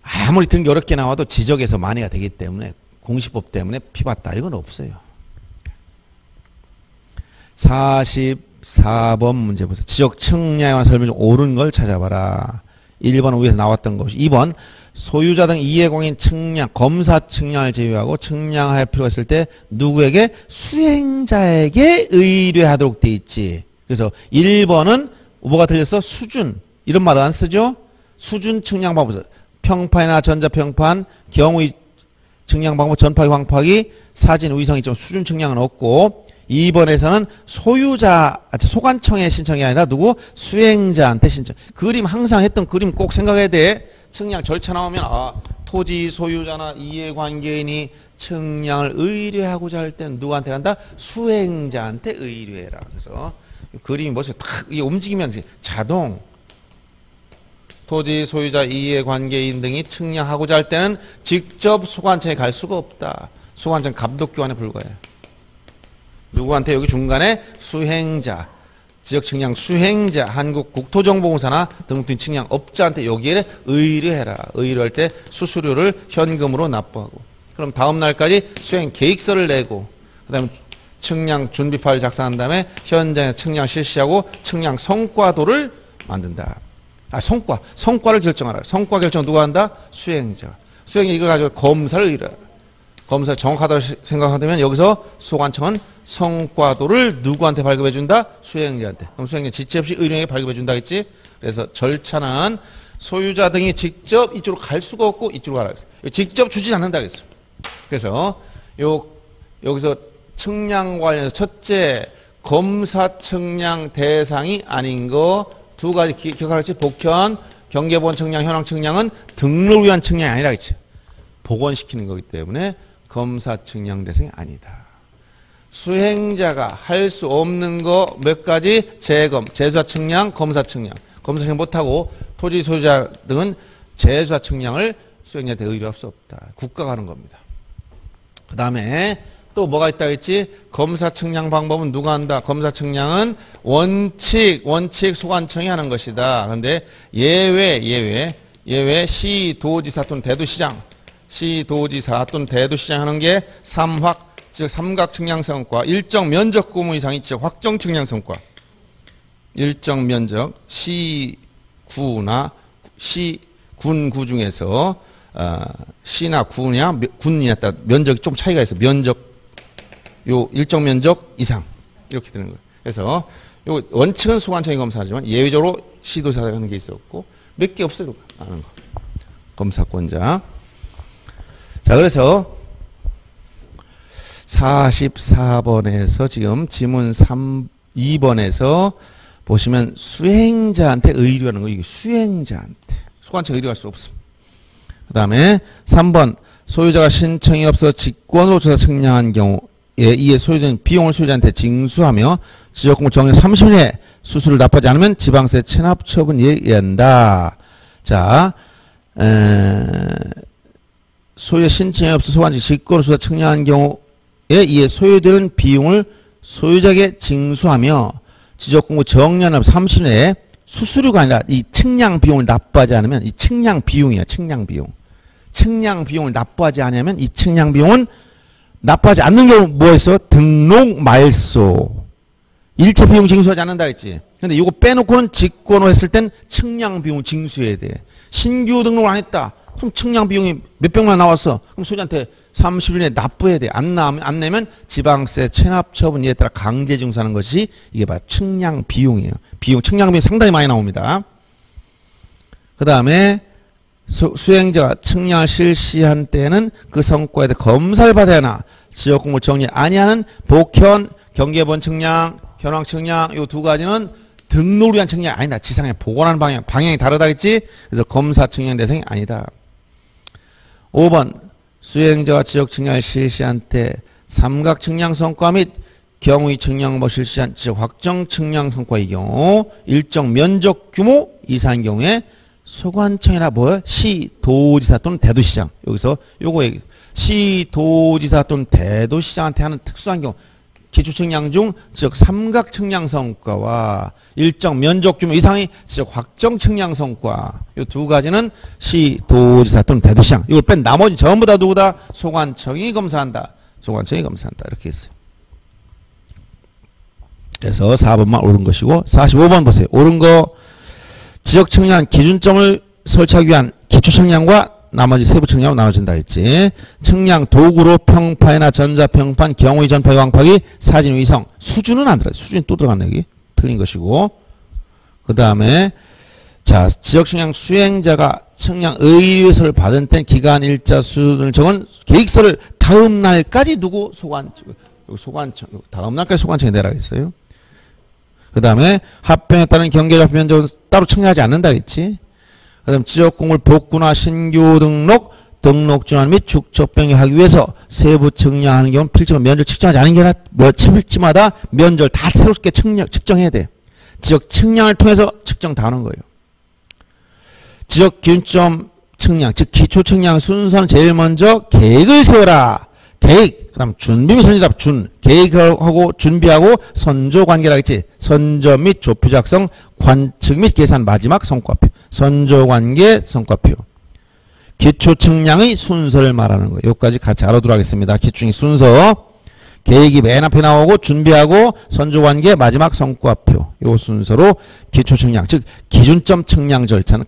아무리 등기 어렵게 나와도 지적에서 만회가 되기 때문에 공시법 때문에 피봤다 이건 없어요. 44번 문제 보세요. 지적 측량에 관한 설명 중 옳은 걸 찾아봐라. 1번은 위에서 나왔던 것이 2번 소유자 등 이해관계인 측량, 검사 측량을 제외하고 측량할 필요가 있을 때 누구에게? 수행자에게 의뢰하도록 돼 있지. 그래서 1번은 뭐가 틀렸어? 수준. 이런 말 안 쓰죠? 수준 측량 방법. 평판이나 전자평판, 경우의 측량 방법, 전파기, 광파기, 사진, 위성 이점 수준 측량은 없고 2번에서는 소유자, 소관청의 신청이 아니라 누구? 수행자한테 신청. 그림 항상 했던 그림 꼭 생각해야 돼. 측량 절차 나오면 토지 소유자나 이해관계인이 측량을 의뢰하고자 할 때는 누구한테 간다? 수행자한테 의뢰해라. 그래서 그림이 뭐죠? 딱 이게 움직이면 자동 토지 소유자 이해관계인 등이 측량하고자 할 때는 직접 소관청에 갈 수가 없다. 소관청 감독기관에 불과해. 누구한테? 여기 중간에 수행자, 지역측량 수행자, 한국국토정보공사나 등록된 측량업자한테 여기에 의뢰해라. 의뢰할 때 수수료를 현금으로 납부하고, 그럼 다음 날까지 수행 계획서를 내고, 그 다음에 측량 준비 파일 작성한 다음에 현장에서 측량 실시하고 측량 성과도를 만든다. 성과를 결정하라. 성과 결정 누가 한다? 수행자. 수행자 이걸 가지고 검사를 의뢰하라. 검사 정확하다고 생각하면 여기서 소관청은 성과도를 누구한테 발급해 준다? 수행자한테. 그럼 수행자 지체 없이 의뢰인에게 발급해 준다 했지? 그래서 절차는 소유자 등이 직접 이쪽으로 갈 수가 없고 이쪽으로 가라 했어. 직접 주진 않는다 했어. 그래서 여기서 측량 관련해서 첫째, 검사 측량 대상이 아닌 거 두 가지 기억하겠지? 복현, 경계본 측량, 현황 측량은 등록을 위한 측량이 아니라 했지. 복원시키는 거기 때문에 검사 측량 대상이 아니다. 수행자가 할 수 없는 거 몇 가지? 재검, 재수사 측량, 검사 측량. 검사 측량 못하고 토지 소유자 등은 재수사 측량을 수행자한테 의뢰할 수 없다. 국가가 하는 겁니다. 그 다음에 또 뭐가 있다 했지? 검사 측량 방법은 누가 한다? 검사 측량은 원칙 소관청이 하는 것이다. 그런데 예외 시도지사 또는 대도시장, 시도지사 또는 대도시장 하는 게 삼확, 즉 삼각 측량 성과, 일정 면적 구무 이상이 즉 확정 측량 성과. 일정 면적 시구나 군구 중에서 시나 구냐 군이냐 따라 면적이 좀 차이가 있어. 면적 요 일정 면적 이상 이렇게 되는 거예요. 그래서 요 원칙은 소관청이 검사하지만 예외적으로 시도지사가 하는 게 있었고 몇 개 없어요. 아는 거. 검사권자. 자, 그래서 44번에서 지금 지문 2번에서 보시면 수행자한테 의뢰하는 거, 이게 수행자한테. 소관청 의뢰할 수 없습니다. 그 다음에 3번, 소유자가 신청이 없어 직권으로 조사 측량한 경우에 이에 소유자는 비용을 소유자한테 징수하며 지적공고 정해 30일 내에 수수료를 납부하지 않으면 지방세 체납 처분에 의한다. 자, 소유자 신청이 없어 소관청이 직권으로 조사 측량한 경우에 이에 소요되는 비용을 소유자에게 징수하며 지적공고 정리한 30일 내에 수수료가 아니라 이 측량 비용을 납부하지 않으면, 이 측량 비용이야, 측량 비용. 측량 비용을 납부하지 않으면 이 측량 비용은 납부하지 않는 경우 뭐 있어? 등록 말소. 일체 비용 징수하지 않는다 했지. 근데 이거 빼놓고는 직권으로 했을 땐 측량 비용 징수해야 돼. 신규 등록을 안 했다. 그럼 측량 비용이 몇백만 나왔어. 그럼 소유자한테 30일 내에 납부해야 돼. 안 내면 지방세 체납 처분에 따라 강제 징수하는 것이 이게 바로 측량 비용이에요. 측량 비용이 상당히 많이 나옵니다. 그 다음에 수행자가 측량을 실시한 때는 그 성과에 대해 검사를 받아야 하나 지역공고 정리 아니하는 복현, 경계본 측량, 현황 측량 이 두 가지는 등록을 위한 측량이 아니다. 지상에 복원하는 방향이 다르다 했지. 그래서 검사 측량 대상이 아니다. 5번 수행자가 지역 측량을 실시한 때 삼각 측량 성과 및 경우의 측량 방법 실시한 지역 확정 측량 성과의 경우 일정 면적 규모 이상인 경우에 소관청이나 시도지사 또는 대도시장. 여기서 요거 시도지사 또는 대도시장한테 하는 특수한 경우 기초측량 중 지적 삼각측량 성과와 일정 면적 규모 이상의 지적 확정 측량 성과 이 두 가지는 시도지사 또는 대도시장 이걸 뺀 나머지 전부 다 누구다? 소관청이 검사한다. 소관청이 검사한다. 이렇게 했어요. 그래서 4번만 옳은 것이고 45번 보세요. 옳은 거 지적 측량 기준점을 설치하기 위한 기초 측량과 나머지 세부 측량으로 나눠진다 했지. 측량 도구로 평파이나 전자평판, 경우의 전파 광파기, 사진 위성 수준은 안 들어가요. 수준이 또 들어가네 여기. 틀린 것이고. 그 다음에 자 지적 측량 수행자가 측량 의뢰서를 받은 때 기간 일자 수준을 적은 계획서를 다음 날까지 두고 소관청 다음 날까지 소관청에 내라 했어요. 그 다음에 합병에 따른 경계적 면적은 따로 측량하지 않는다 했지. 그 다음 지적공을 복구나 신규 등록 준환 및 축적 변경하기 위해서 세부 측량하는 경우는 필지마다 면적 측정하지 않은 게 아니라 필지마다 면적을 다 새롭게 측정해야 돼. 지적 측량을 통해서 측정 다 하는 거예요. 지적 기준점 측량, 즉 기초 측량 순서는 제일 먼저 계획을 세워라. 계획, 그 다음 준비 및 선조답, 계획하고 준비하고 선조 관계라 했지. 선조 및 조표 작성, 관측 및 계산 마지막 성과표. 선조 관계 성과표. 기초 측량의 순서를 말하는 거예요. 여기까지 같이 알아두라 하겠습니다. 기초 측량 순서. 계획이 맨 앞에 나오고 준비하고 선조 관계 마지막 성과표. 요 순서로 기초 측량, 즉 기준점 측량 절차는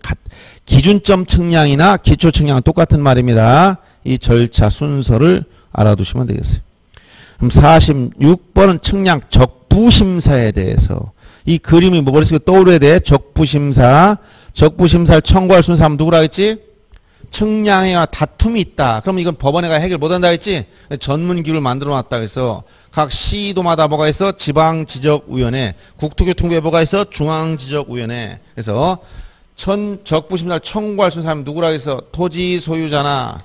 기준점 측량이나 기초 측량은 똑같은 말입니다. 이 절차 순서를 알아두시면 되겠어요. 그럼 46번은 측량 적부심사에 대해서 이 그림이 뭐 머릿속에 떠오르야 돼. 적부심사. 적부심사를 청구할 순서하면 누구라 했지? 측량에 다툼이 있다. 그럼 이건 법원에 가 해결 못한다 했지? 전문기구를 만들어 놨다 해서 각 시도마다 뭐가 있어? 지방지적위원회. 국토교통부에 뭐가 있어? 중앙지적위원회. 그래서 적부심사를 청구할 순서하면 누구라 해서 토지 소유자나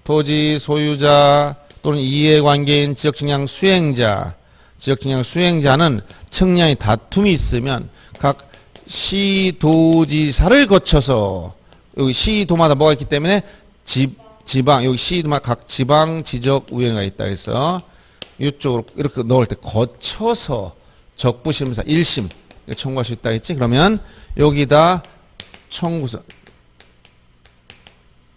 토지 소유자 또는 이해관계인 지적측량 수행자, 지적측량 수행자는 측량의 다툼이 있으면 각 시도지사를 거쳐서 여기 시도마다 뭐가 있기 때문에 지방 여기 시도마다 각 지방지적위원회가 있다 해서 이쪽으로 이렇게 넣을 때 거쳐서 적부심사 1심 청구할 수 있다 했지. 그러면 여기다 청구서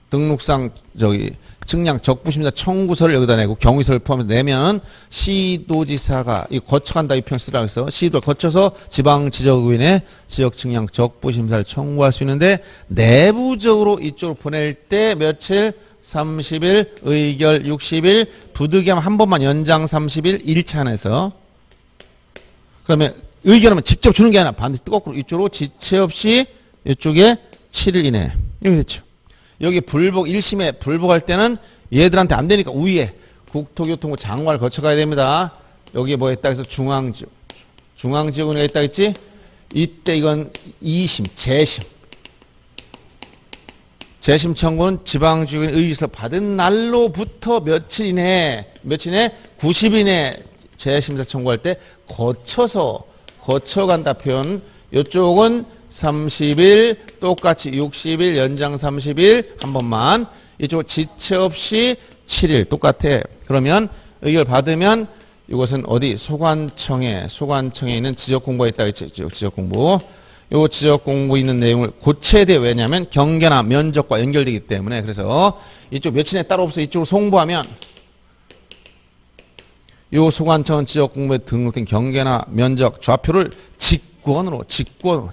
등록상 저기 측량 적부심사 청구서를 여기다 내고 경위서를 포함해서 내면 시도지사가 이 거쳐간다 이 표현 쓰라고 해서 시도를 거쳐서 지방지적위원회 지역측량 적부심사를 청구할 수 있는데 내부적으로 이쪽으로 보낼 때 며칠 30일 의결 60일 부득이하면 한 번만 연장 30일 1차 안에서 그러면 의결하면 직접 주는 게 아니라 반드시 거꾸로 이쪽으로 지체 없이 이쪽에 7일 이내 이렇게 됐죠. 여기 불복 1심에 불복할 때는 얘들한테 안 되니까 위에 국토교통부 장관을 거쳐가야 됩니다. 여기에 뭐 했다 해서 중앙지역은행에 있다 했지? 이때 이건 2심 재심 청구는 지방지역의 의의서 받은 날로부터 며칠 이내 90일 이내 재심사 청구할 때 거쳐간다 표현. 이쪽은 30일 똑같이 60일 연장 30일 한 번만 이쪽 지체 없이 7일 똑같아. 그러면 의결 받으면 이것은 어디 소관청에 있는 지적공부가 있다 했지. 지적공부. 요 지적공부 있는 내용을 고쳐야 돼. 왜냐하면 경계나 면적과 연결되기 때문에. 그래서 이쪽 며칠에 따로 없어. 이쪽으로 송부하면 요 소관청은 지적공부에 등록된 경계나 면적 좌표를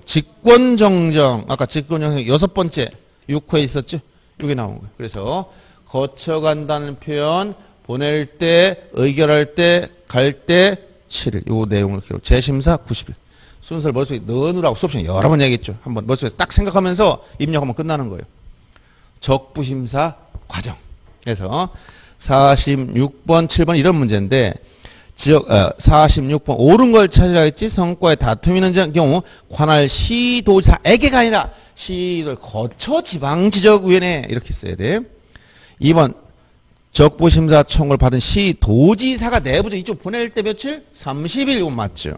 직권정정. 아까 직권정정 6번째 6호에 있었죠? 이게 나온 거예요. 그래서 거쳐간다는 표현, 보낼 때, 의결할 때, 갈 때 7일. 요 내용을 기록. 재심사 90일. 순서를 머릿속에 넣으라고 수업 시간에 여러 번 얘기했죠. 한번 머릿속에 딱 생각하면서 입력하면 끝나는 거예요. 적부심사 과정. 그래서 46번, 7번 이런 문제인데 46번 옳은 걸 찾으라 했지. 성과에 다툼이 있는 경우 관할 시도지사에게가 아니라 시도를 거쳐 지방지적위원회 이렇게 써야 돼. 2번 적부심사 청구를 받은 시도지사가 내부적 이쪽 보낼 때 며칠? 30일. 이건 맞죠.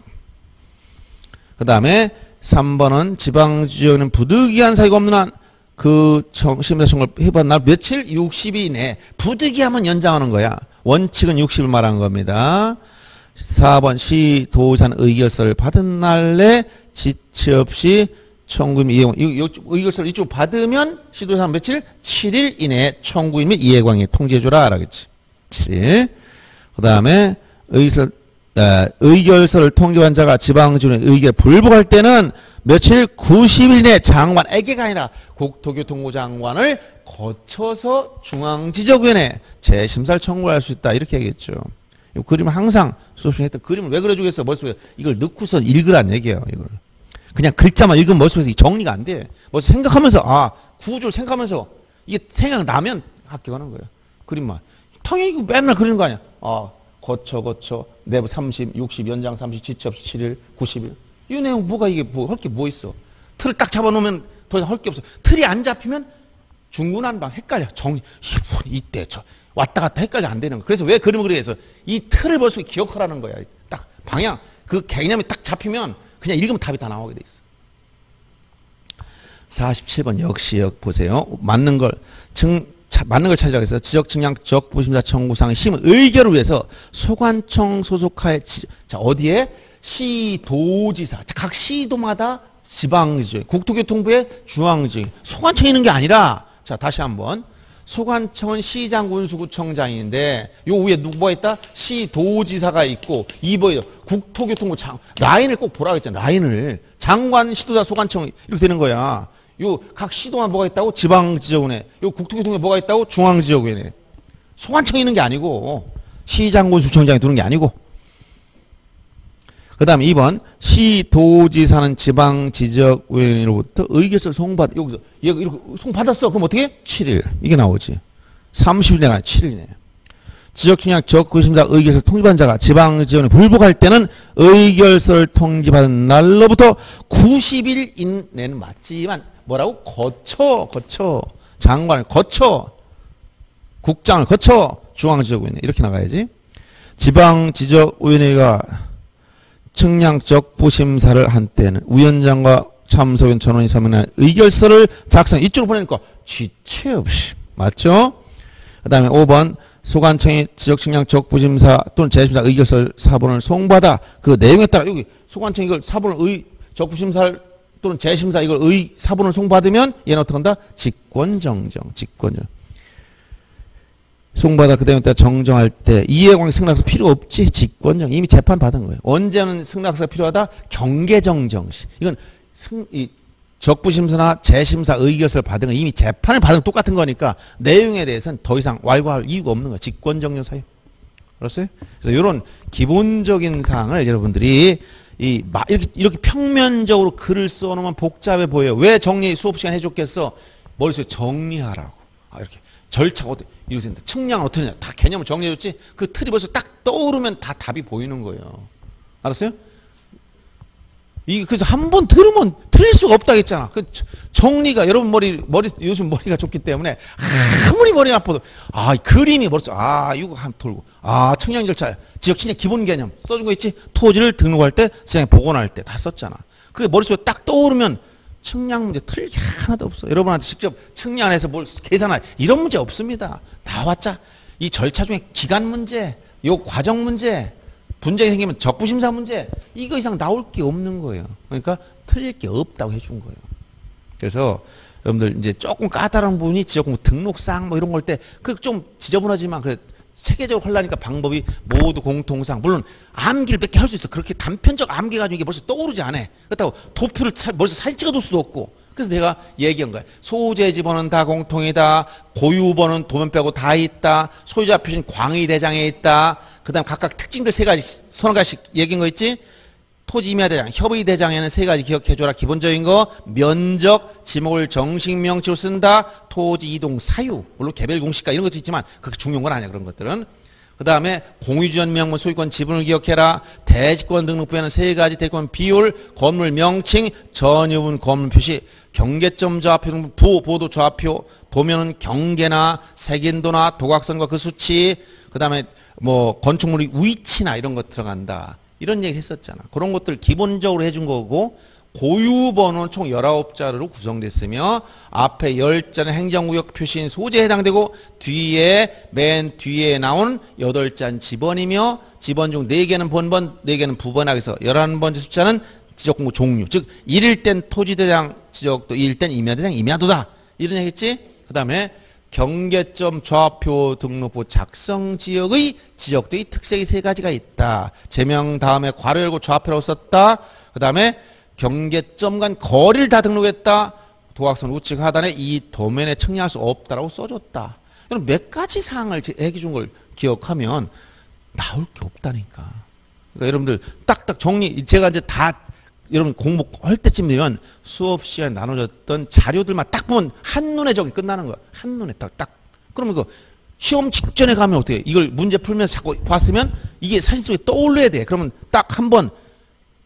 그 다음에 3번은 지방지역은 부득이한 사유가 없는 한 그 심사 청구를 해본 날 며칠? 60일 이내. 부득이하면 연장하는 거야. 원칙은 60일 말한 겁니다. 4번 시도지사는 의결서를 받은 날에 지체 없이 청구인 및 이해광 의결서를 이쪽 받으면 시도지사는 며칠? 7일 이내에 청구인 및 이해광이 통지해줘라 라겠지. 7일. 그 다음에 의결서를 통지한 자가 지방지원의 의결에 불복할 때는 며칠 90일 내에 장관에게가 아니라 국토교통부 장관을 거쳐서 중앙지적위원회에 재심사를 청구할 수 있다 이렇게 얘기했죠. 이 그림을 항상 수업 시간에 했던 그림을 왜 그려주겠어? 머릿속에 이걸 넣고서 읽으란 얘기예요. 이걸 그냥 글자만 읽으면 머릿속에서 정리가 안 돼. 머릿속에 생각하면서 구조를 생각하면서 이게 생각나면 합격하는 거예요. 그림만. 당연히 이거 맨날 그리는 거 아니야. 거쳐 내부 30, 60, 연장 30, 지체 없이 7일, 90일. 이 내용 뭐가 이게 할 게 뭐 있어? 틀을 딱 잡아놓으면 더 이상 할 게 없어. 틀이 안 잡히면 중구난방 헷갈려. 이때 저 왔다 갔다 헷갈려 안 되는 거. 그래서 왜 그림을 그리게 해서 이 틀을 벌써 기억하라는 거야. 딱 방향 그 개념이 딱 잡히면 그냥 읽으면 답이 다 나오게 돼 있어. 47번 역시 보세요. 맞는 걸 찾으라고 해서 지적 측량 적부심사 청구상 심의 의결을 위해서 소관청 소속하에 어디에 시도지사 각 시도마다 지방지역 국토교통부의 중앙지역 소관청이 있는 게 아니라 자 다시 한번 소관청은 시장군수구청장인데 요 위에 누가 있다? 시도지사가 있고 이번에 국토교통부 라인을 꼭 보라고 했잖아. 라인을 장관 시도자 소관청 이렇게 되는 거야. 요 각 시도만 뭐가 있다고? 지방지역위원회. 요 국토교통부에 뭐가 있다고? 중앙지역위원회. 소관청이 있는 게 아니고 시장군수청장이 두는 게 아니고. 그 다음에 2번 시도지사는 지방지적위원회로부터 의결서를 송받 여기서 이렇게 송받았어. 그럼 어떻게 해? 7일 이게 나오지. 30일 내가 7일 내. 지적청약 적구심사 의결서 통지받은 자가 지방지원에 불복할 때는 의결서를 통지받은 날로부터 90일 이내는 맞지만 뭐라고? 거쳐 장관을 거쳐 국장을 거쳐 중앙지적위원회 이렇게 나가야지. 지방지적위원회가 측량적부심사를 한 때는 위원장과 참석원 전원이 서명한 의결서를 작성 이쪽으로 보내니까 지체 없이 맞죠? 그 다음에 5번 소관청이 지적측량적부심사 또는 재심사 의결서 사본을 송받아 그 내용에 따라 여기 소관청이 이걸 사본을 적부심사 또는 재심사 이걸 사본을 송받으면 얘는 어떻게 한다? 직권정정 송받아 그 내용에 따라 정정할 때 이해광이 승낙서 필요 없지. 직권정 이미 재판 받은 거예요. 언제는 승낙서가 필요하다? 경계정정 시. 이건 적부심사나 재심사 의결서를 받은 건 이미 재판을 받은 건 똑같은 거니까 내용에 대해서는 더 이상 왈가할 이유가 없는 거예요. 직권정정 사유. 알았어요? 그래서 이런 기본적인 사항을 여러분들이 이렇게 평면적으로 글을 써놓으면 복잡해 보여요. 왜 정리 수업 시간 해줬겠어? 머릿속에 정리하라고. 이렇게 절차가 어떻게 이렇게 된다. 측량은 어떻게 되냐. 다 개념을 정리해줬지. 그 틀이 벌써 딱 떠오르면 다 답이 보이는 거예요. 알았어요? 그래서 한 번 들으면 틀릴 수가 없다 했잖아. 그 정리가 여러분 요즘 머리가 좋기 때문에 아무리 머리가 아파도 그림이 머릿속 이거 한번 돌고 측량 절차 지적 측량 기본 개념 써준 거 있지. 토지를 등록할 때 시장에 복원할 때 다 썼잖아. 그게 머릿속에 딱 떠오르면 측량 문제 틀릴 게 하나도 없어. 여러분한테 직접 측량해서 뭘 계산할 이런 문제 없습니다. 나왔자 이 절차 중에 기간 문제, 요 과정 문제, 분쟁이 생기면 적부심사 문제 이거 이상 나올 게 없는 거예요. 그러니까 틀릴 게 없다고 해준 거예요. 그래서 여러분들 이제 조금 까다로운 부분이 지적공부 등록상 뭐 이런 걸 때 그 좀 지저분하지만 그래 체계적으로 하려니까 방법이 모두 공통상 물론 암기를 몇 개 할 수 있어. 그렇게 단편적 암기 가지고 이게 벌써 떠오르지 않아. 그렇다고 도표를 벌써 사진 찍어둘 수도 없고. 그래서 내가 얘기한 거야. 소재 지번은 다 공통이다. 고유번은 도면 빼고 다 있다. 소유자 표시는 광의 대장에 있다. 그 다음 각각 특징들 세 가지 서너 가지씩 얘기한 거 있지. 토지 임야 대장, 협의 대장에는 세 가지 기억해줘라. 기본적인 거 면적, 지목을 정식 명칭으로 쓴다. 토지 이동 사유, 물론 개별 공시가 이런 것도 있지만 그렇게 중요한 건 아니야. 그런 것들은. 그 다음에 공유지원 명문 소유권 지분을 기억해라. 대지권 등록부에는 세 가지 대지권 비율, 건물 명칭, 전유분 건물 표시, 경계점 좌표, 보도 좌표, 도면은 경계나 색인도나 도각선과 그 수치, 그 다음에 뭐 건축물의 위치나 이런 것 들어간다. 이런 얘기 했었잖아. 그런 것들 기본적으로 해준 거고 고유번호는 총 19자루로 구성됐으며 앞에 10자는 행정구역 표시인 소재에 해당되고 뒤에 맨 뒤에 나온 8자는 지번이며 지번 중 4개는 번번, 4개는 부번하게 해서 11번째 숫자는 지적공고 종류. 즉 1일 땐 토지대장 지적도, 2일 땐 임야대장 임야도다. 이런 얘기했지? 그 다음에 경계점 좌표 등록부 작성 지역의 지적도의 특색이 3가지가 있다. 제명 다음에 괄호 열고 좌표라고 썼다. 그 다음에 경계점 간 거리를 다 등록했다. 도각선 우측 하단에 이 도면에 측량할 수 없다라고 써줬다. 이런 몇 가지 사항을 얘기해 준 걸 기억하면 나올 게 없다니까. 그러니까 여러분들 딱딱 정리, 제가 이제 다 여러분 공부할 때쯤 되면 수업 시간에 나눠졌던 자료들만 딱 보면 한눈에 저기 끝나는 거야. 한눈에 딱. 그러면 그 시험 직전에 가면 어떻게 해? 이걸 문제 풀면서 자꾸 봤으면 이게 사진 속에 떠올려야 돼. 그러면 딱 한 번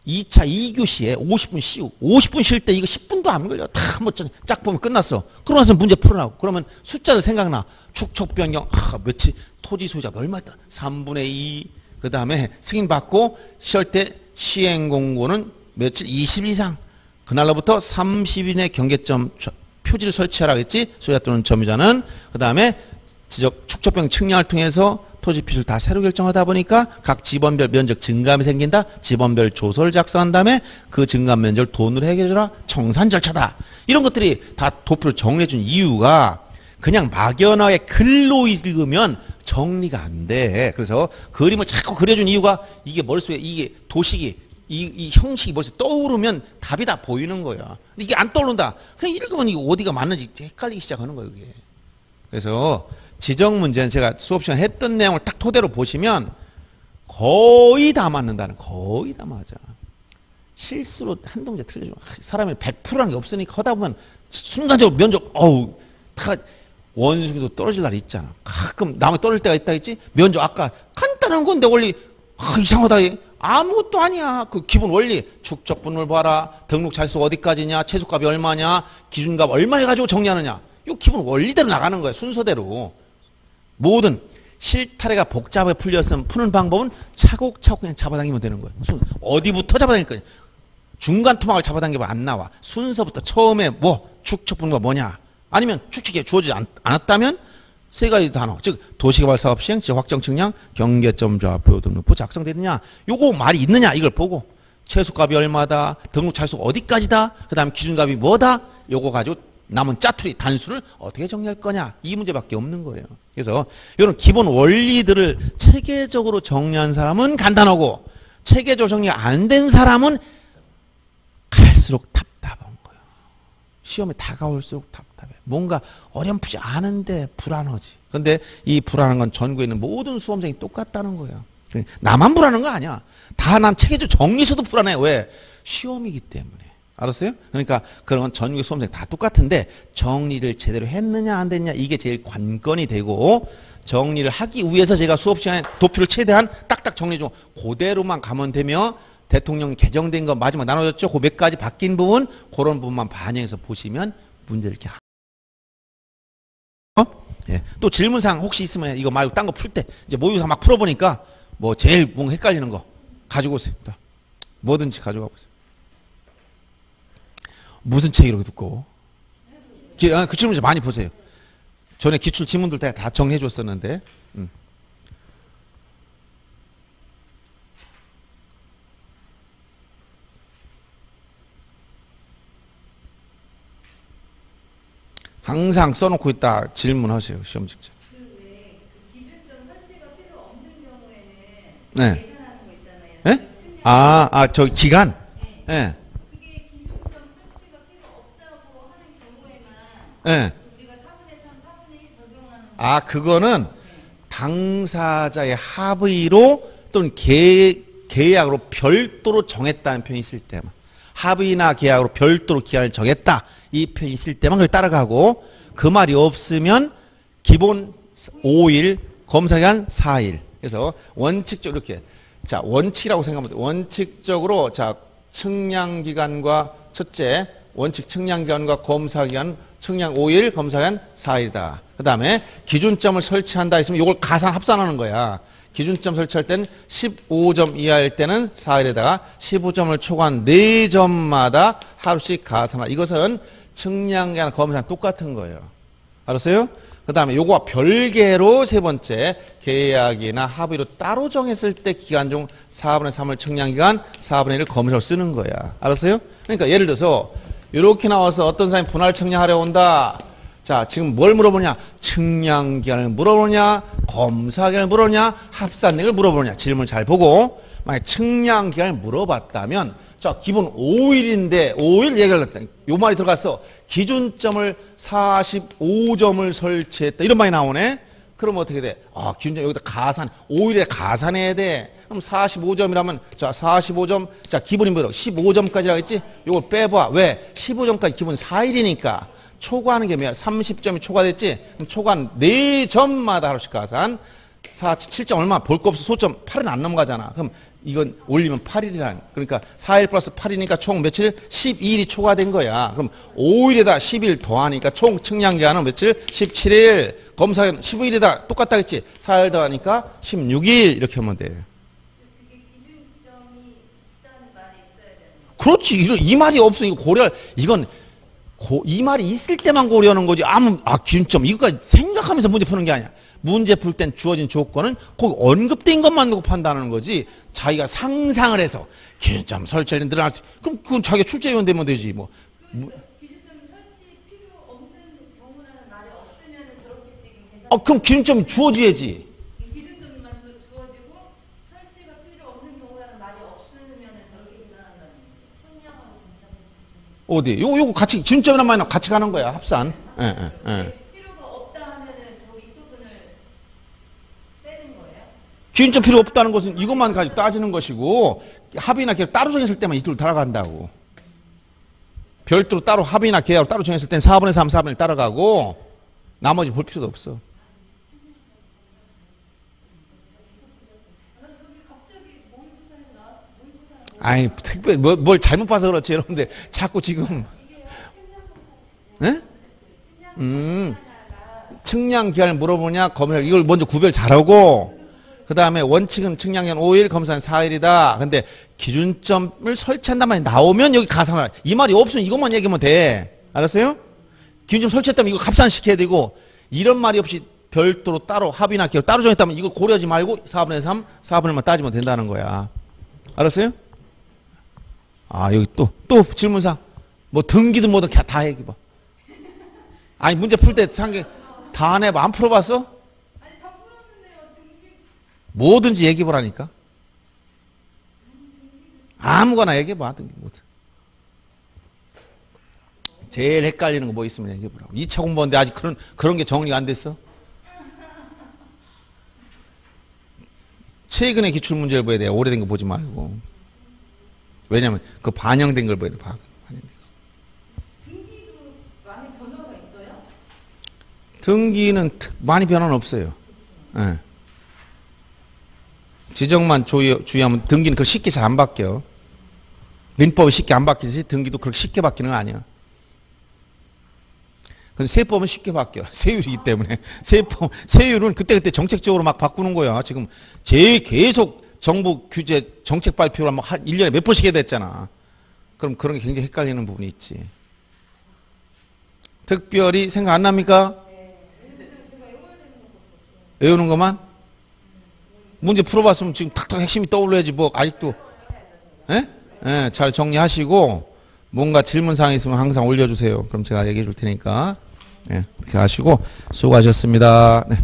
2차 2교시에 50분 쉬고 50분 쉴 때 이거 10분도 안 걸려. 다 한 번 쫙 보면 끝났어. 그러고 나서 문제 풀어나고. 그러면 숫자들 생각나. 축척 변경 며칠 토지 소유자 얼마 있더라. 3분의 2. 그 다음에 승인 받고 쉴 때 시행 공고는 며칠 20일 이상. 그날로부터 30일의 경계점 표지를 설치하라 했지. 소유자 또는 점유자는. 그 다음에 지적 축척변경 측량을 통해서 토지 표시를 다 새로 결정하다 보니까 각 지번별 면적 증감이 생긴다. 지번별 조서를 작성한 다음에 그 증감 면적을 돈으로 해결해줘라. 청산 절차다. 이런 것들이 다 도표를 정리해준 이유가 그냥 막연하게 글로 읽으면 정리가 안 돼. 그래서 그림을 자꾸 그려준 이유가 이게 머릿속에 이게 도식이 이 형식이 머릿속에 떠오르면 답이 다 보이는 거야. 근데 이게 안 떠오른다. 그냥 읽으면 이게 어디가 맞는지 헷갈리기 시작하는 거예요. 이게. 그래서 지적 문제는 제가 수업 시간에 했던 내용을 딱 토대로 보시면 거의 다 맞는다는, 거의 다 맞아. 실수로 한 동작 틀려주면 사람이 100%라는 게 없으니까 하다 보면 순간적으로 면적 다 원숭이도 떨어질 날이 있잖아. 가끔 나무 떨어질 때가 있다 했지. 면적 아까 간단한 건데 원리 이상하다. 아무것도 아니야. 그 기본 원리 축적분을 봐라. 등록 자릿수 어디까지냐, 최소값이 얼마냐, 기준값 얼마 해가지고 정리하느냐. 이 기본 원리대로 나가는 거야. 순서대로. 모든 실타래가 복잡하게 풀렸으면 푸는 방법은 차곡차곡 그냥 잡아당기면 되는 거야. 어디부터 잡아당길 거냐. 중간 토막을 잡아당기면 안 나와. 순서부터 처음에 뭐 축척분과 뭐냐. 아니면 축척이 주어지지 않았다면 세 가지 단어. 즉 도시개발 사업 시행, 지역 확정 측량, 경계점 좌표 등록부 작성되느냐. 요거 말이 있느냐 이걸 보고 최소값이 얼마다, 등록 자릿수가 어디까지다, 그 다음에 기준값이 뭐다. 요거 가지고 남은 짜투리 단수를 어떻게 정리할 거냐. 이 문제밖에 없는 거예요. 그래서 이런 기본 원리들을 체계적으로 정리한 사람은 간단하고 체계적으로 정리가 안 된 사람은 갈수록 답답한 거예요. 시험에 다가올수록 답답해. 뭔가 어렴풋이 아는데 불안하지. 근데 이 불안한 건 전국에 있는 모든 수험생이 똑같다는 거예요. 나만 불안한 거 아니야. 다 난 체계적으로 정리해서도 불안해. 왜? 시험이기 때문에. 알았어요? 그러니까 그런 건 전국의 수험생 다 똑같은데 정리를 제대로 했느냐 안 됐느냐 이게 제일 관건이 되고, 정리를 하기 위해서 제가 수업 시간에 도표를 최대한 딱딱 정리해 줘. 그대로만 가면 되며 대통령 개정된 거 마지막 나눠졌죠. 그 몇 가지 바뀐 부분 그런 부분만 반영해서 보시면 문제를 이렇게 예. 또 질문사항 혹시 있으면 이거 말고 딴 거 풀 때 이제 모의고사 막 풀어보니까 뭐 제일 뭔가 헷갈리는 거 가지고 오세요. 뭐든지 가져가고 있어요. 무슨 책 이렇게 듣고 그 질문 많이 보세요. 전에 기출 지문들 다 정리해 줬었는데 항상 써놓고 있다 질문하세요. 시험 직전. 기준점 설치가 필요 없는 경우에는 네. 계산하는 거 있잖아요. 네? 저 기간? 예. 네. 그게 기준점 설치가 필요 없다고 하는 경우에만 네. 우리가 4분의 3, 4분의 1 적용하는 거. 그거는 당사자의 합의로 또는 계약으로 별도로 정했다는 표현이 있을 때만, 합의나 계약으로 별도로 기한을 정했다 이 표현이 있을 때만 그걸 따라가고, 그 말이 없으면 기본 5일, 검사기간 4일. 그래서 원칙적으로 이렇게, 자 원칙이라고 생각하면 돼요. 원칙적으로 자 측량기간과 첫째 원칙 측량기간과 검사기간 측량 5일, 검사기간 4일이다. 그 다음에 기준점을 설치한다 했으면 이걸 합산하는 거야. 기준점 설치할 때는 15점 이하일 때는 4일에다가 15점을 초과한 4점마다 하루씩 가산하다. 이것은 측량기간 검사랑 똑같은 거예요. 알았어요? 그 다음에 요거와 별개로 세 번째 계약이나 합의로 따로 정했을 때 기간 중 4분의 3을 측량기간, 4분의 1을 검사로 쓰는 거야. 알았어요? 그러니까 예를 들어서 이렇게 나와서 어떤 사람이 분할 측량하려 온다. 자, 지금 뭘 물어보냐? 측량기간을 물어보냐? 검사기간을 물어보냐? 합산액을 물어보냐? 질문 잘 보고 만약 측량기간을 물어봤다면 자, 기본 5일인데 5일 얘기를 했다. 요 말이 들어갔어. 기준점을 45점을 설치했다. 이런 말이 나오네. 그럼 어떻게 돼? 아, 기준점 여기다 가산, 5일에 가산해야 돼. 그럼 45점이라면 자, 45점. 자, 기본이 뭐라고? 15점까지라고 했지? 요걸 빼봐. 왜? 15점까지 기본 4일이니까. 초과하는 게 뭐야? 30점이 초과됐지? 그럼 초과한 4점마다 하루씩 가산. 4, 7점 얼마? 볼 거 없어. 소점 8은 안 넘어가잖아. 그럼 이건 올리면 8일이라는. 그러니까 4일 플러스 8이니까 총 며칠? 12일이 초과된 거야. 그럼 5일에다 10일 더하니까 총 측량기간은 며칠? 17일. 검사기간 15일에다 똑같다 했지? 4일 더하니까 16일. 이렇게 하면 돼. 그게 기준점이 있다는 말이 있어야 되는 거예요. 그렇지. 이 말이 없어. 이거 고려, 이건 이 말이 있을 때만 고려하는 거지. 기준점. 이거까지 생각하면서 문제 푸는 게 아니야. 문제 풀 땐 주어진 조건은 거기 언급된 것만 놓고 판단하는 거지. 자기가 상상을 해서 기준점 설치를 늘어날 수, 그럼 그건 자기가 출제위원 되면 되지. 그러니까 기준점 설치 필요 없는 경우라는 말이 없으면 저렇게 지금 계산. 그럼 기준점이 주어져야지. 기준점만 주어지고 설치가 필요 없는 경우라는 말이 없으면 저렇게 계산한다는 거예요. 측량하고 검사하고. 어디? 요거 같이, 기준점이란 말이 같이 가는 거야. 합산. 예. 필요가 없다 하면은 저 윗부분을 빼는 거예요? 기준점 필요 없다는 것은 이것만 가지고 따지는 것이고, 합의나 계약 따로 정했을 때만 이쪽으로 따라간다고. 별도로 따로 합의나 계약으로 따로 정했을 땐 4분의 3, 4분의 1 따라가고, 나머지 볼 필요도 없어. 아니, 특별히 뭘 잘못 봐서 그렇지, 여러분들. 자꾸 지금. 예? 측량 기간을 물어보냐, 검사, 이걸 먼저 구별 잘하고, 그 다음에 원칙은 측량기간 5일, 검사는 4일이다. 근데 기준점을 설치한단 말이 나오면 여기 가산을, 이 말이 없으면 이것만 얘기하면 돼. 알았어요? 기준점 설치했다면 이거 값산시켜야 되고, 이런 말이 없이 별도로 따로 합의나 계약 따로 정했다면 이걸 고려하지 말고 4분의 3, 4분의 1만 따지면 된다는 거야. 알았어요? 여기 또 질문사항. 뭐 등기든 뭐든 다 얘기해봐. 아니, 문제 풀 때 상계 다 안 해봐. 안 풀어봤어? 아니 다 풀었는데요. 등기. 뭐든지 얘기해보라니까. 아무거나 얘기해봐. 등기 뭐든. 제일 헷갈리는 거 뭐 있으면 얘기해보라고. 2차 공부인데 아직 그런 게 정리가 안 됐어? 최근에 기출문제를 봐야 돼. 오래된 거 보지 말고. 왜냐면 그 반영된 걸 봐야 돼. 등기도 많이 변화가 있어요? 등기는 많이 변화는 없어요. 예. 지정만 주의하면 등기는 그렇게 쉽게 잘 안 바뀌어. 민법이 쉽게 안 바뀌듯이 등기도 그렇게 쉽게 바뀌는 거 아니야. 근데 세법은 쉽게 바뀌어. 세율이기 때문에. 세율은 그때그때 정책적으로 막 바꾸는 거야. 지금 계속 정부 규제 정책 발표를 막 1년에 몇 번씩 해야 됐잖아. 그럼 그런 게 굉장히 헷갈리는 부분이 있지. 특별히 생각 안 납니까? 외우는 것만? 문제 풀어봤으면 지금 탁탁 핵심이 떠올라야지 뭐 아직도. 예? 잘 정리하시고 뭔가 질문사항이 있으면 항상 올려주세요. 그럼 제가 얘기해 줄 테니까. 예, 그렇게 하시고 수고하셨습니다. 네.